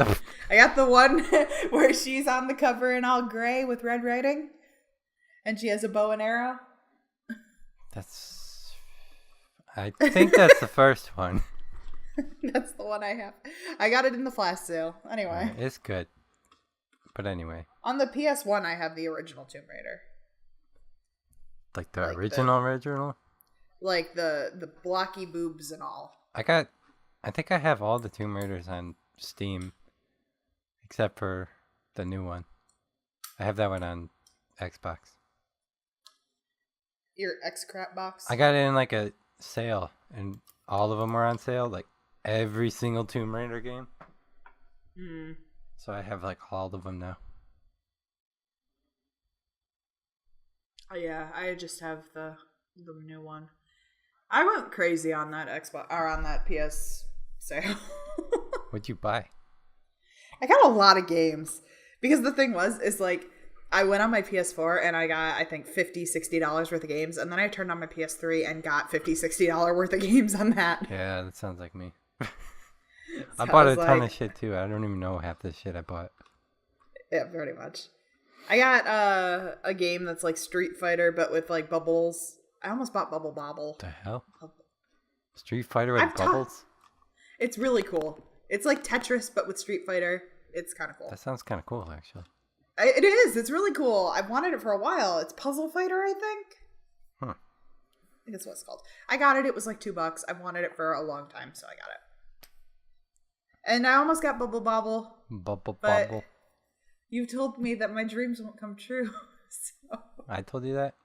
I got the one where she's on the cover in all gray with red writing, and she has a bow and arrow. I think that's the first one. That's the one I have. I got it in the flash sale. Anyway. It's good. But anyway. On the PS1, I have the original Tomb Raider. Like the original? Like the blocky boobs and all. I think I have all the Tomb Raiders on Steam. Except for the new one. I have that one on Xbox. Your X-Crap box? I got it in like a sale. And all of them were on sale. Like every single Tomb Raider game. Mm. So I have like all of them now. Oh, yeah, I just have the new one. I went crazy on that Xbox or on that PS sale. What'd you buy? I got a lot of games because the thing is like I went on my PS4 and I got I think $50-$60 worth of games, and then I turned on my PS3 and got $50-$60 worth of games on that. Yeah, that sounds like me. So I bought was a ton like, of shit too. I don't even know half the shit I bought. yeah, pretty much. I got a game that's like Street Fighter but with like bubbles. I almost bought Bubble Bobble. What the hell? Street Fighter with bubbles? It's really cool. It's like Tetris but with Street Fighter. It's kind of cool. That sounds kind of cool, actually. It is. It's really cool. I've wanted it for a while. It's Puzzle Fighter, I think. Huh. I think that's what it's called. I got it. It was like $2. I've wanted it for a long time, so I got it. And I almost got Bubble Bobble. Bubble but Bobble. You told me that my dreams won't come true. So. I told you that?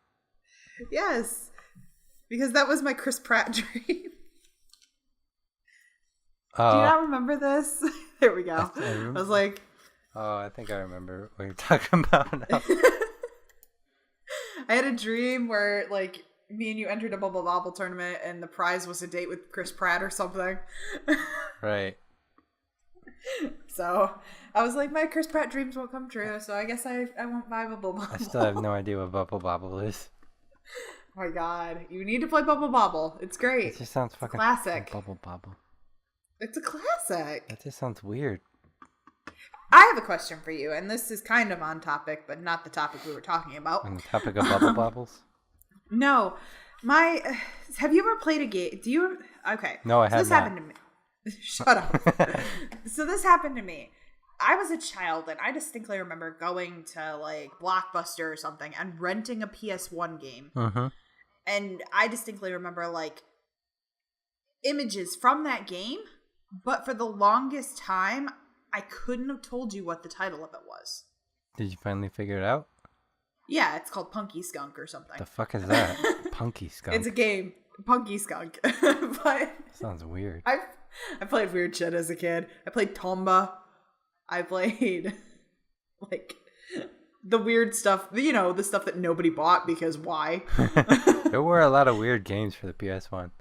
Yes. Because that was my Chris Pratt dream. Oh. Do you not remember this? There we go. I was like... Oh, I think I remember what you're talking about now. I had a dream where, like, me and you entered a Bubble Bobble tournament and the prize was a date with Chris Pratt or something. Right. So, I was like, my Chris Pratt dreams won't come true, so I guess I won't buy Bubble Bobble. I still have no idea what Bubble Bobble is. Oh my god. You need to play Bubble Bobble. It's great. It just sounds fucking classic. like Bubble Bobble. It's a classic. That just sounds weird. I have a question for you, and this is kind of on topic, but not the topic we were talking about. On the topic of Bubble Bobbles? No. Have you ever played a game? Do you? Okay. No, I so have this not. happened to me. Shut up. So this happened to me. I was a child, and I distinctly remember going to, like, Blockbuster or something and renting a PS1 game. Mm-hmm. And I distinctly remember, like, images from that game, but for the longest time, I couldn't have told you what the title of it was. Did you finally figure it out? Yeah, it's called Punky Skunk or something. The fuck is that? Punky Skunk. It's a game. Punky Skunk. But sounds weird. I played weird shit as a kid. I played Tomba. I played, like, the weird stuff, you know, the stuff that nobody bought because why? There were a lot of weird games for the PS1.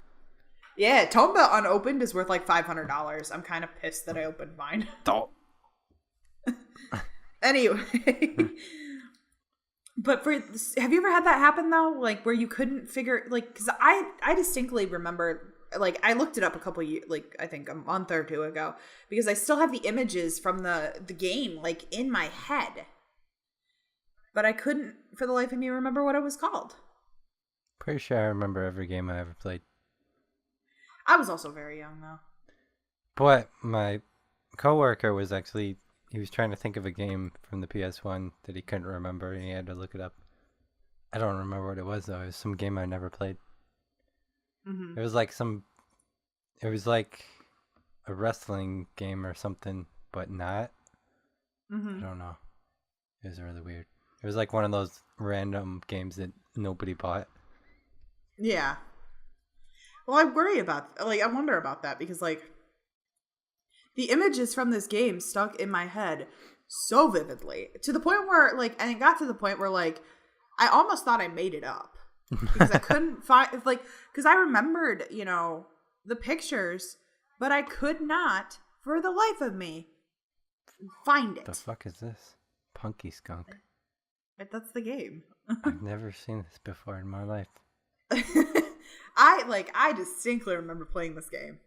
Yeah, Tomba unopened is worth like $500. I'm kind of pissed that I opened mine. Don't. Anyway. But have you ever had that happen though? Like where you couldn't figure, like, because I distinctly remember, like, I looked it up a couple years, like I think a month or two ago, because I still have the images from the game like in my head, but I couldn't for the life of me remember what it was called. Pretty sure I remember every game I ever played. I was also very young though. But my coworker was actually, he was trying to think of a game from the PS1 that he couldn't remember, and he had to look it up. I don't remember what it was though. It was some game I never played. Mm-hmm. It was like a wrestling game or something, but not. Mm-hmm. I don't know. It was really weird. It was like one of those random games that nobody bought. Yeah. Well, I wonder about that because, like, the images from this game stuck in my head so vividly to the point where, like, and it got to the point where, like, I almost thought I made it up because I couldn't find, like, because I remembered, you know, the pictures, but I could not, for the life of me, find it. The fuck is this? Punky Skunk. But that's the game. I've never seen this before in my life. I distinctly remember playing this game.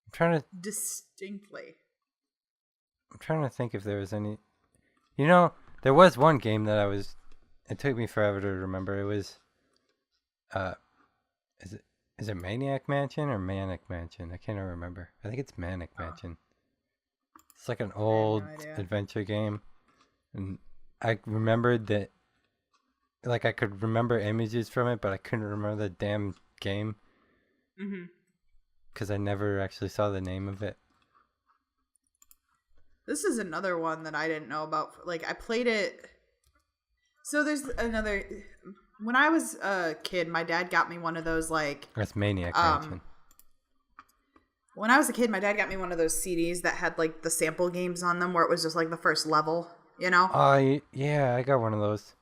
I'm trying to think if there was any. You know, there was one game that it took me forever to remember. It was is it Maniac Mansion or Manic Mansion? I can't remember. I think it's Manic Mansion. It's like an old adventure game. And I remembered that, like, I could remember images from it, but I couldn't remember the damn game. Mm-hmm. Because I never actually saw the name of it. This is another one that I didn't know about. Like, I played it. So there's another. When I was a kid, my dad got me one of those, like. That's Maniac Mansion. When I was a kid, my dad got me one of those CDs that had like the sample games on them where it was just like the first level, you know? Oh, yeah, I got one of those.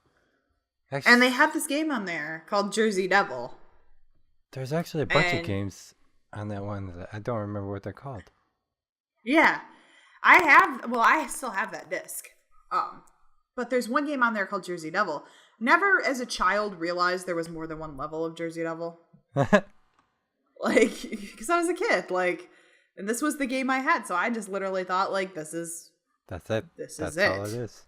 Actually, And they had this game on there called Jersey Devil. there's actually a bunch of And games on that one that I don't remember what they're called. yeah, I still have that disc. But there's one game on there called Jersey Devil. Never as a child realized there was more than one level of Jersey Devil. Like, because I was a kid, like, and this was the game I had, so I just literally thought, like, That's it. That's That's it. all it is.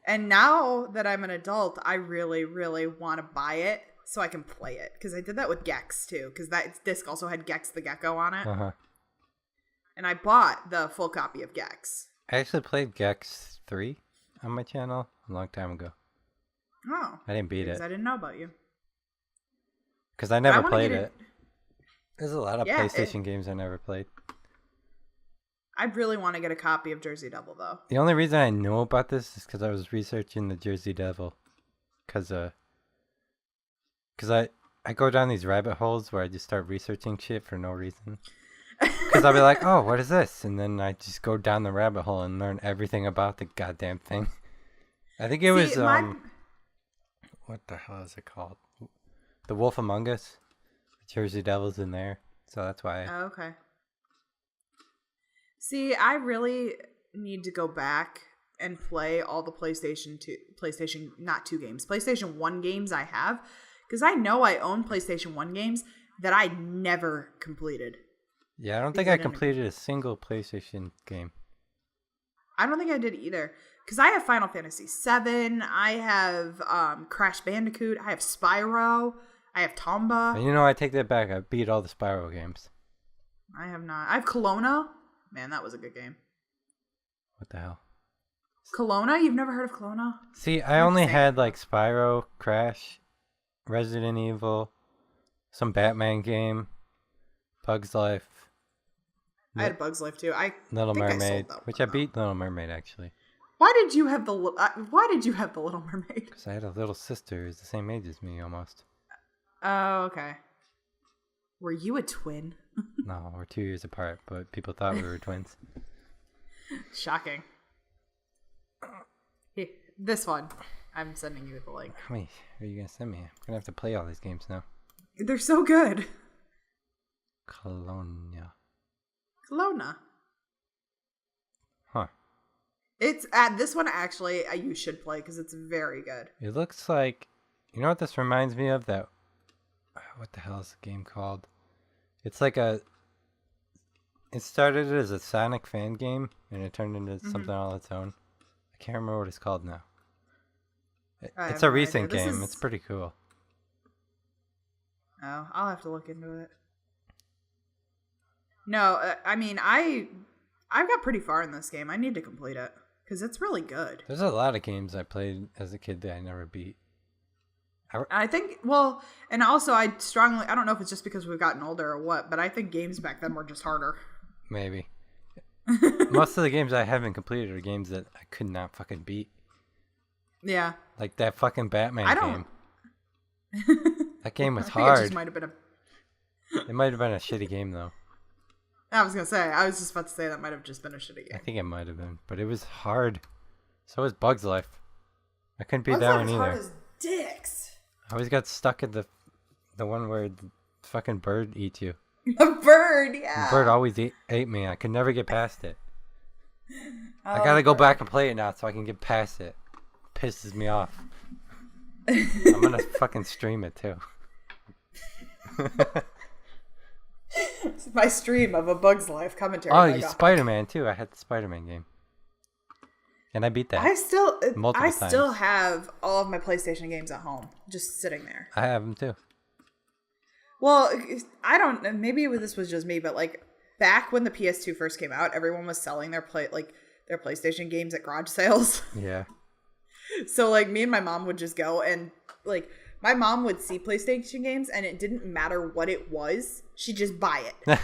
And now that I'm an adult, I really, really want to buy it so I can play it. Because I did that with Gex, too, because that disc also had Gex the Gecko on it. Uh-huh. And I bought the full copy of Gex. I actually played Gex 3 on my channel a long time ago. Oh. I didn't beat Because it. I didn't know about you. Because I never wanna played get it. There's a lot of PlayStation games I never played. I really want to get a copy of Jersey Devil, though. The only reason I know about this is because I was researching the Jersey Devil. Because I go down these rabbit holes where I just start researching shit for no reason. Because I'll be like, oh, what is this? And then I just go down the rabbit hole and learn everything about the goddamn thing. I think it was, what the hell is it called? The Wolf Among Us. Jersey Devil's in there. So that's why. Oh, okay. See, I really need to go back and play all the PlayStation 1 games I have. Because I know I own PlayStation 1 games that I never completed. Yeah, I don't think I completed a single PlayStation game. I don't think I did either. Because I have Final Fantasy VII, I have Crash Bandicoot, I have Spyro, I have Tomba. And I take that back. I beat all the Spyro games. I have not. I have Kelowna. Man, that was a good game. What the hell? Kelowna? You've never heard of Kelowna? See, I only had like Spyro, Crash, Resident Evil, some Batman game, Bug's Life. I had Bug's Life too. Little think I Mermaid, sold that which one, I beat Little Mermaid actually. Why did you have the Little Mermaid? Because I had a little sister who's the same age as me almost. Oh, okay. Were you a twin? No, we're 2 years apart, but people thought we were twins. Shocking. Here, this one. I'm sending you the link. How many are you gonna send me? I'm gonna have to play all these games now. They're so good. Kelowna. Huh. It's this one actually you should play because it's very good. It looks like, you know what this reminds me of? That, what the hell is the game called? It's like it started as a Sonic fan game and it turned into something all its own. I can't remember what it's called now. It's a recent game. It's pretty cool. Oh, I'll have to look into it. No, I mean, I've got pretty far in this game. I need to complete it because it's really good. There's a lot of games I played as a kid that I never beat. I think, well, and also I don't know if it's just because we've gotten older or what, but I think games back then were just harder. Maybe. Most of the games I haven't completed are games that I could not fucking beat. Yeah. Like that fucking Batman game. That game was It hard. just might have been It might have been a shitty game though. I was just about to say that might have just been a shitty game. I think it might have been, but it was hard. So was Bug's Life. I couldn't beat Bug's that Life one is either. hard as dicks. I always got stuck at the one where the fucking bird eats you. A bird, yeah. The bird always ate me. I could never get past it. I gotta go back and play it now so I can get past it. Pisses me off. I'm gonna fucking stream it too. It's my stream of a Bug's Life commentary. Oh, you Spider-Man too. I had the Spider-Man game. And I beat that. I still times. have all of my PlayStation games at home, just sitting there. I have them too. Well, I don't. Maybe this was just me, but like back when the PS2 first came out, everyone was selling their PlayStation games at garage sales. Yeah. So like me and my mom would just go and like my mom would see PlayStation games and it didn't matter what it was, she'd just buy it.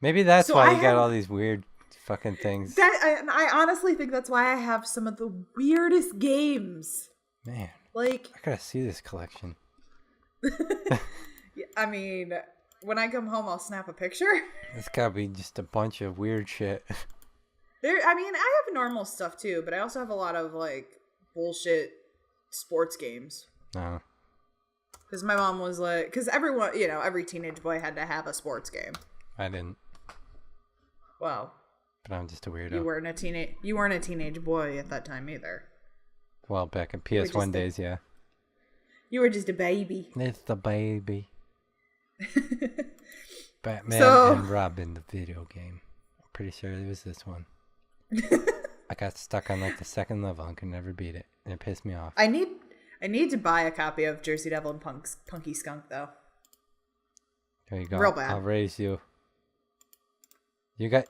Maybe that's why you got all these weird fucking things. I honestly think that's why I have some of the weirdest games. Man, like I gotta see this collection. I mean, when I come home, I'll snap a picture. It's gotta be just a bunch of weird shit. I mean, I have normal stuff too, but I also have a lot of like bullshit sports games. No. Because my mom was like, because everyone, every teenage boy had to have a sports game. I didn't. Well, but I'm just a weirdo. You weren't a teenage boy at that time either. Well, back in PS1 days, yeah. You were just a baby. It's the baby. Batman and Robin, the video game. I'm pretty sure it was this one. I got stuck on like the second level and could never beat it, and it pissed me off. I need to buy a copy of Jersey Devil and Punky Skunk though. There you go. Real bad. I'll raise you. You got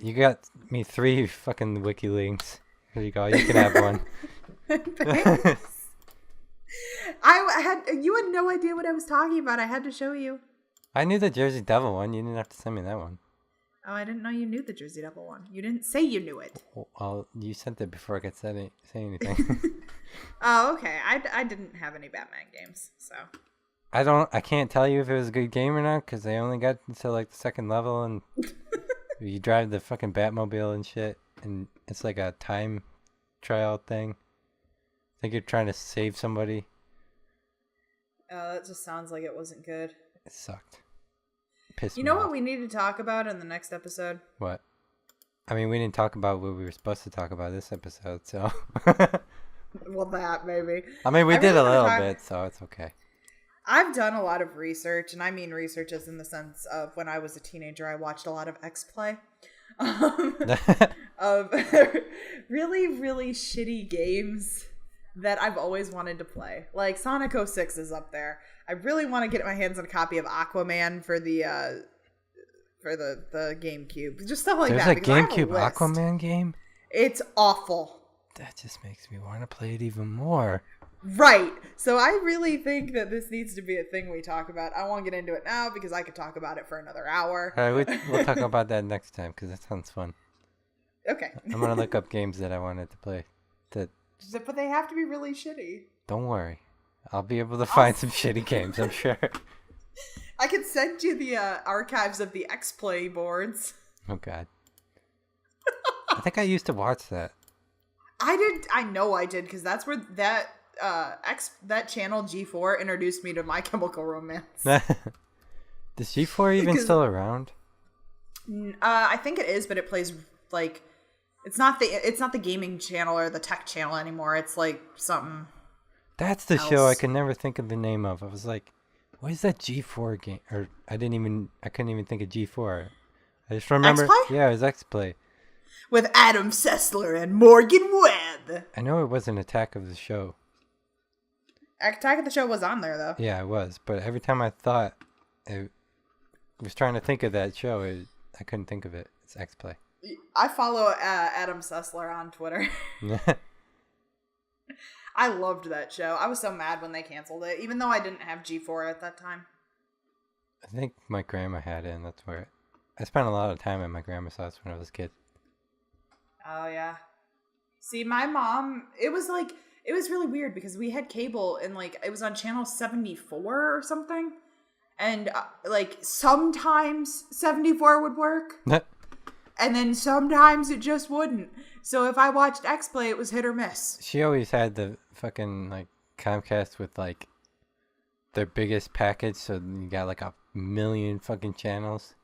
me 3 fucking wiki links. Here you go. You can have one. Thanks. You had no idea what I was talking about. I had to show you. I knew the Jersey Devil one. You didn't have to send me that one. Oh, I didn't know you knew the Jersey Devil one. You didn't say you knew it. Well, you sent it before I could say anything. Oh, okay. I didn't have any Batman games, so. I can't tell you if it was a good game or not because I only got to like the second level and you drive the fucking Batmobile and shit, and it's like a time trial thing. I think you're trying to save somebody. Oh, that just sounds like it wasn't good. It sucked. Pissed You me know off. what we need to talk about in the next episode? What? I mean, we didn't talk about what we were supposed to talk about this episode, so. Well, that maybe. I mean, we did really a little wanna bit, so it's okay. I've done a lot of research, and I mean research as in the sense of when I was a teenager, I watched a lot of X-Play. Of really, really shitty games that I've always wanted to play. Like Sonic 06 is up there. I really want to get my hands on a copy of Aquaman for the GameCube. Just stuff like There's that. a GameCube Aquaman game? It's awful. That just makes me want to play it even more. Right. So I really think that this needs to be a thing we talk about. I won't get into it now because I could talk about it for another hour. All right, we'll talk about that next time because that sounds fun. Okay. I'm going to look up games that I wanted to play. But they have to be really shitty. Don't worry. I'll be able to find some shitty games, I'm sure. I could send you the archives of the X-Play boards. Oh, God. I think I used to watch that. I know I did because that's where that channel G4 introduced me to My Chemical Romance. Is G4 even still around? I think it is, but it plays like it's not the gaming channel or the tech channel anymore. It's like something. That's the else. show I could never think of the name of. I was like, what is that G4 game? Or I couldn't even think of G4. I just remember. X-Play? Yeah, it was X-Play. With Adam Sessler and Morgan Webb. I know it wasn't Attack of the Show. Attack of the Show was on there though. Yeah, it was. But every time I thought, I was trying to think of that show, I couldn't think of it. It's X-Play. I follow Adam Sessler on Twitter. I loved that show. I was so mad when they canceled it, even though I didn't have G4 at that time. I think my grandma had it, and that's where I spent a lot of time at my grandma's house when I was a kid. Oh, yeah. See, my mom, it was really weird because we had cable and it was on channel 74 or something. And sometimes 74 would work. And then sometimes it just wouldn't. So if I watched X-Play, it was hit or miss. She always had the fucking Comcast with their biggest package, so you got a million fucking channels.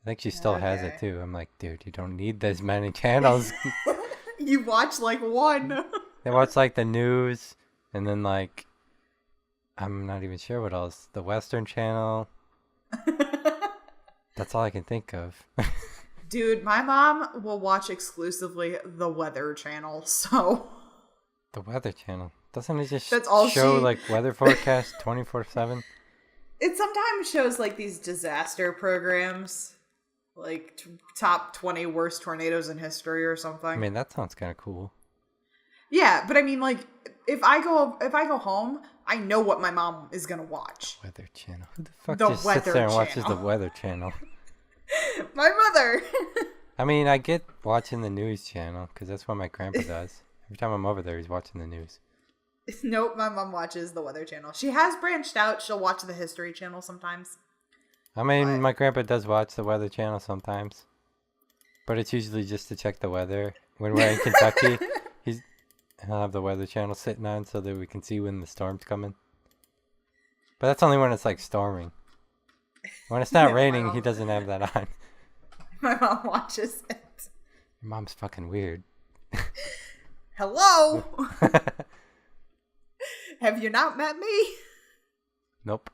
I think she still has it too. I'm like, dude, you don't need this many channels. You watch one. They watch the news, and then I'm not even sure what else. The Western Channel. That's all I can think of. Dude, my mom will watch exclusively the Weather Channel, so... The Weather Channel? Doesn't it just That's all show weather forecast 24/7? It sometimes shows these disaster programs, top 20 worst tornadoes in history or something. I mean, that sounds kind of cool. Yeah, but I mean, if I go home, I know what my mom is gonna watch. Weather Channel. Who the fuck The just sits there and Weather watches the Channel. Weather Channel? My mother. I mean, I get watching the news channel because that's what my grandpa does. Every time I'm over there, he's watching the news. Nope, my mom watches the Weather Channel. She has branched out. She'll watch the History Channel sometimes. I mean, But- my grandpa does watch the Weather Channel sometimes, but it's usually just to check the weather. When we're in Kentucky, he'll have the Weather Channel sitting on so that we can see when the storm's coming. But that's only when it's like storming. When it's not Yeah, raining, well. he doesn't have that on. My mom watches it. Your mom's fucking weird. Hello. Have you not met me? Nope.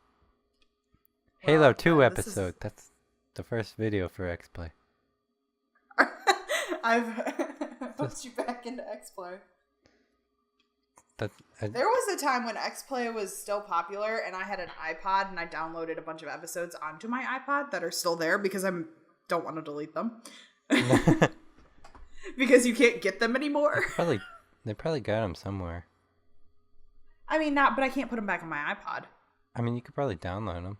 Well, Halo 2 this is- episode. That's the first video for X-Play. I've put you back into X-Play. I There was a time when X-Play was still popular, and I had an iPod, and I downloaded a bunch of episodes onto my iPod that are still there because I don't want to delete them. Because you can't get them anymore. They probably got them somewhere. I mean, not, but I can't put them back on my iPod. I mean, you could probably download them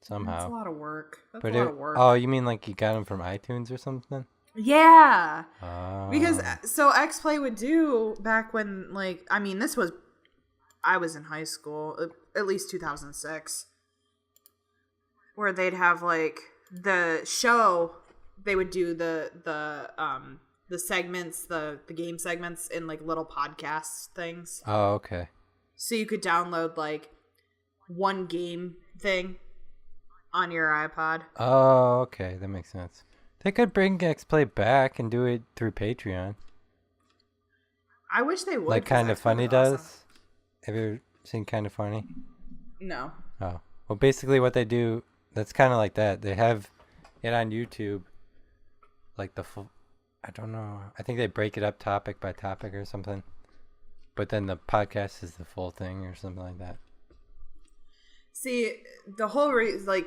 somehow. That's a lot of work. That's But a lot of work. oh, you mean like you got them from iTunes or something? Yeah. Oh. Because so X-Play would do back when, like, I mean, I was in high school, at least 2006, where they'd have like the show. They would do the segments, the game segments in like little podcast things. Oh, okay. So you could download like one game thing on your iPod. Oh, okay. That makes sense. They could bring X-Play back and do it through Patreon. I wish they would. Like 'cause Kind of X-Play Funny was does. awesome. Have you ever seen Kind of Funny? No. Oh. Well, basically what they do, that's kind of like that. They have it on YouTube, like the full, I don't know. I think they break it up topic by topic or something. But then the podcast is the full thing or something like that. See, the whole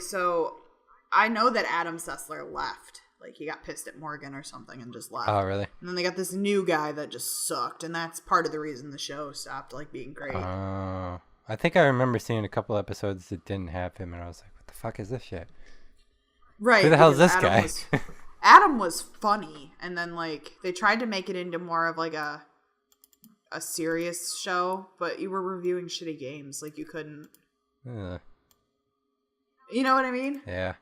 so I know that Adam Sessler left. Like, he got pissed at Morgan or something and just left. Oh, really? And then they got this new guy that just sucked, and that's part of the reason the show stopped, like, being great. Oh. I think I remember seeing a couple episodes that didn't have him, and I was like, what the fuck is this shit? Right. Who the hell is because this Adam guy? Adam was funny, and then, like, they tried to make it into more of, like, a serious show, but you were reviewing shitty games. Like, you couldn't... Ugh. You know what I mean? Yeah.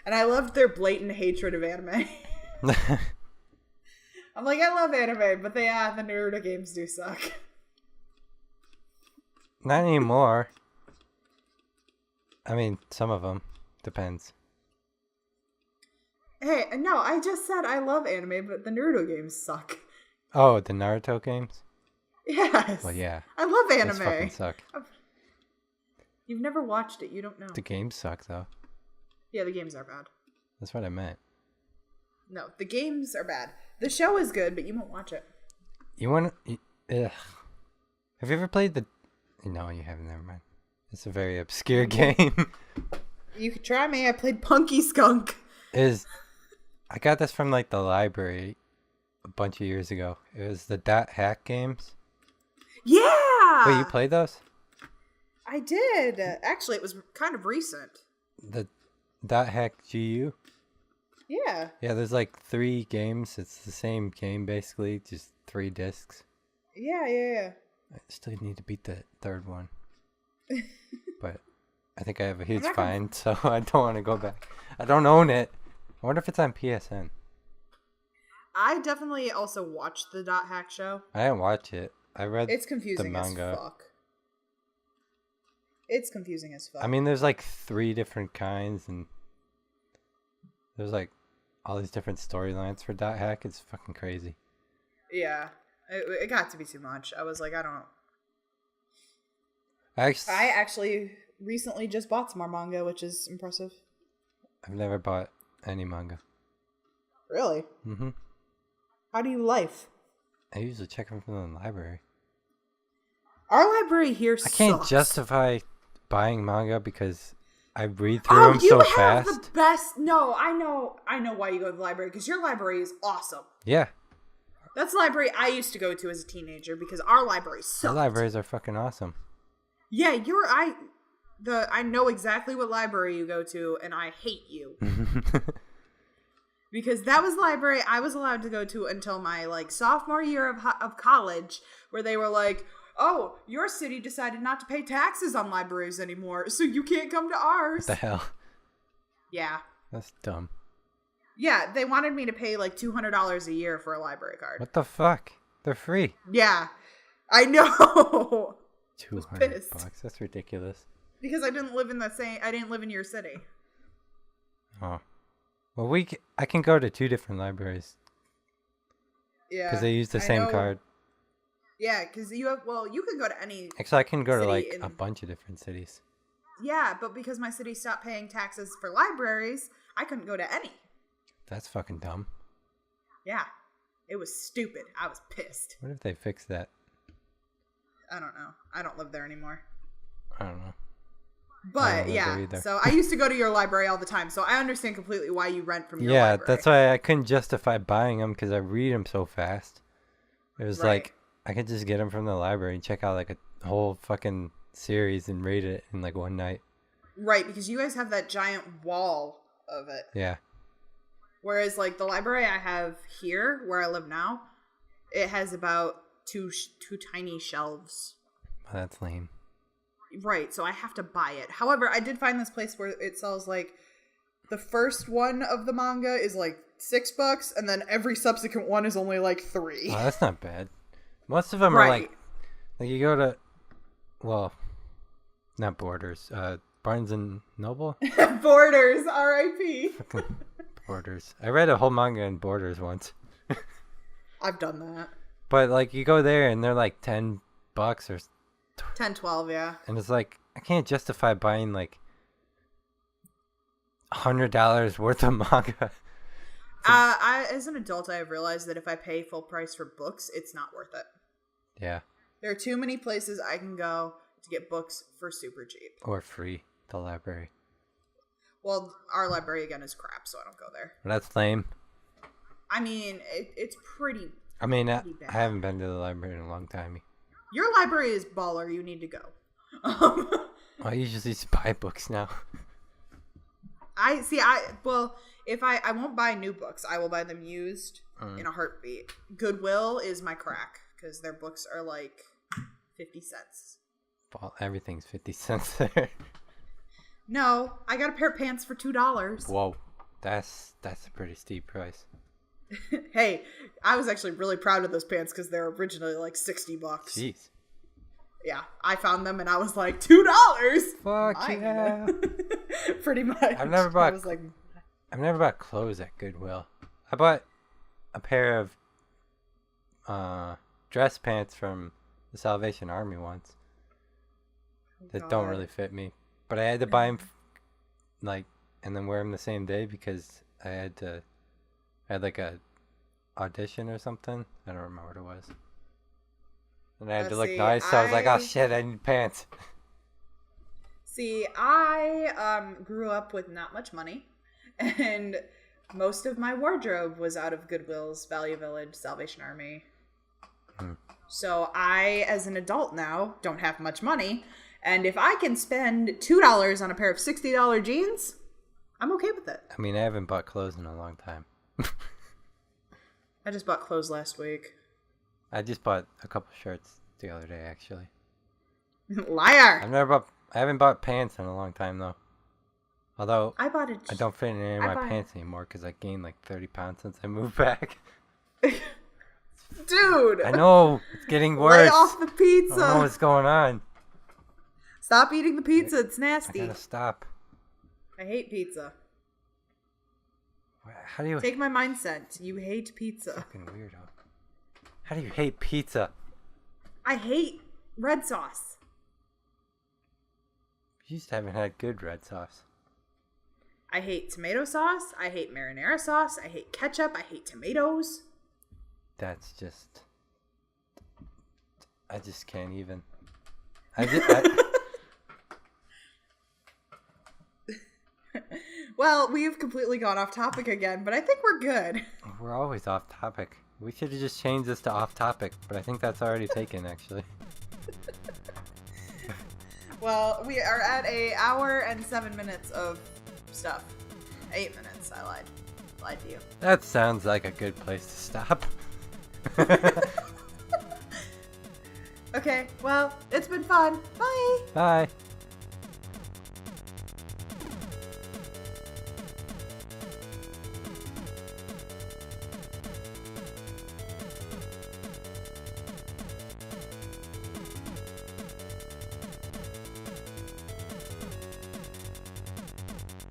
And I loved their blatant hatred of anime. I'm like, I love anime, but the Naruto games do suck. Not anymore. I mean, some of them. Depends. Hey, no, I just said I love anime, but the Naruto games suck. Oh, the Naruto games? Yes. Well, yeah. I love Those anime. fucking suck. You've never watched it, you don't know. The games suck, though. Yeah, the games are bad. That's what I meant. No, the games are bad. The show is good, but you won't watch it. You want to... Ugh. Have you ever played the... No, you haven't. Never mind. It's a very obscure game. You could try me. I played Punky Skunk. I got this from, like, the library a bunch of years ago. It was the .hack games. Yeah! Wait, you played those? I did. Actually, it was kind of recent. The .hack GU? Yeah. Yeah, there's like 3 games. It's the same game, basically, just 3 discs. Yeah. I still need to beat the 3rd one. But I think I have a huge not gonna- fine, so I don't want to go back. I don't own it. I wonder if it's on PSN. I definitely also watched the .hack show. I didn't watch it. I read It's confusing the as manga. fuck. It's confusing as fuck. I mean, there's like 3 different kinds, and there's like all these different storylines for .hack. It's fucking crazy. Yeah. It got to be too much. I was like, I don't... I actually recently just bought some more manga, which is impressive. I've never bought any manga. Really? Mm-hmm. How do you life? I usually check them from the library. Our library here I can't sucks. justify buying manga because I read through them so you fast. have the best... No, I know why you go to the library, because your library is awesome. Yeah, That's the library I used to go to as a teenager, because our library sucked. the libraries are fucking awesome. Yeah, I know exactly what library you go to, and I hate you. Because that was the library I was allowed to go to until my, like, sophomore year of college, where they were like, oh, your city decided not to pay taxes on libraries anymore, so you can't come to ours. What the hell? Yeah. That's dumb. Yeah, they wanted me to pay like $200 a year for a library card. What the fuck? They're free. Yeah, I know. $200. That's ridiculous. Because I didn't live in your city. Oh. Well, I can go to 2 different libraries. Yeah. Because they use the same card. Yeah, because you can go to any. Actually, I can go to like a bunch of different cities. Yeah, but because my city stopped paying taxes for libraries, I couldn't go to any. That's fucking dumb. Yeah. It was stupid. I was pissed. What if they fix that? I don't know. I don't live there anymore. I don't know. But yeah, so I used to go to your library all the time, so I understand completely why you rent from your library. Yeah, that's why I couldn't justify buying them, because I read them so fast. It was like, I could just get them from the library and check out like a whole fucking series and read it in like one night. Right, because you guys have that giant wall of it. Yeah. Whereas like the library I have here, where I live now, it has about two tiny shelves. Oh, that's lame. Right, so I have to buy it. However, I did find this place where it sells like the first one of the manga is like $6, and then every subsequent one is only like $3. Oh, that's not bad. Most of them are like you go to, well, not Borders, Barnes and Noble. Borders, R.I.P. Borders. I read a whole manga in Borders once. I've done that. But like you go there and they're like $10 or 10, 12, yeah. And it's like, I can't justify buying like $100 worth of manga. As an adult, I have realized that if I pay full price for books, it's not worth it. Yeah. There are too many places I can go to get books for super cheap. Or free, the library. Well, our library, again, is crap, so I don't go there. That's lame. I mean, it's pretty I mean, I bad. haven't been to the library in a long time. Your library is baller. You need to go. I usually just buy books now. If I won't buy new books, I will buy them used in a heartbeat. Goodwill is my crack because their books are like 50 cents. Well, everything's 50 cents there. No, I got a pair of pants for $2. Whoa, that's a pretty steep price. Hey, I was actually really proud of those pants because they're originally like $60. Jeez. Yeah, I found them and I was like, $2. Fuck yeah. Pretty much. I've never bought clothes at Goodwill. I bought a pair of dress pants from the Salvation Army once that don't really fit me, but I had to buy them and then wear them the same day because I had like a audition or something. I don't remember what it was. And I had to look nice, so I was like, oh shit, I need pants. See, I grew up with not much money, and most of my wardrobe was out of Goodwill's, Value Village, Salvation Army. So I, as an adult now, don't have much money, and if I can spend $2 on a pair of $60 jeans, I'm okay with it. I mean, I haven't bought clothes in a long time. I just bought clothes last week. I just bought a couple shirts the other day, actually. Liar! I haven't bought pants in a long time, though. Although, I don't fit in any of my pants anymore because I gained like 30 pounds since I moved back. Dude! I know! It's getting worse! Lay off the pizza! I don't know what's going on. Stop eating the pizza, it's nasty. I gotta stop. I hate pizza. How do you... Take my mindset. You hate pizza. Fucking weirdo. How do you hate pizza? I hate red sauce. You just haven't had good red sauce. I hate tomato sauce. I hate marinara sauce. I hate ketchup. I hate tomatoes. That's just... I just can't even. Well, we've completely gone off topic again, but I think we're good. We're always off topic. We should have just changed this to off topic, but I think that's already taken, actually. Well, we are at an hour and 7 minutes of stuff. 8 minutes, I lied. Lied to you. That sounds like a good place to stop. Okay, well, it's been fun. Bye. Bye.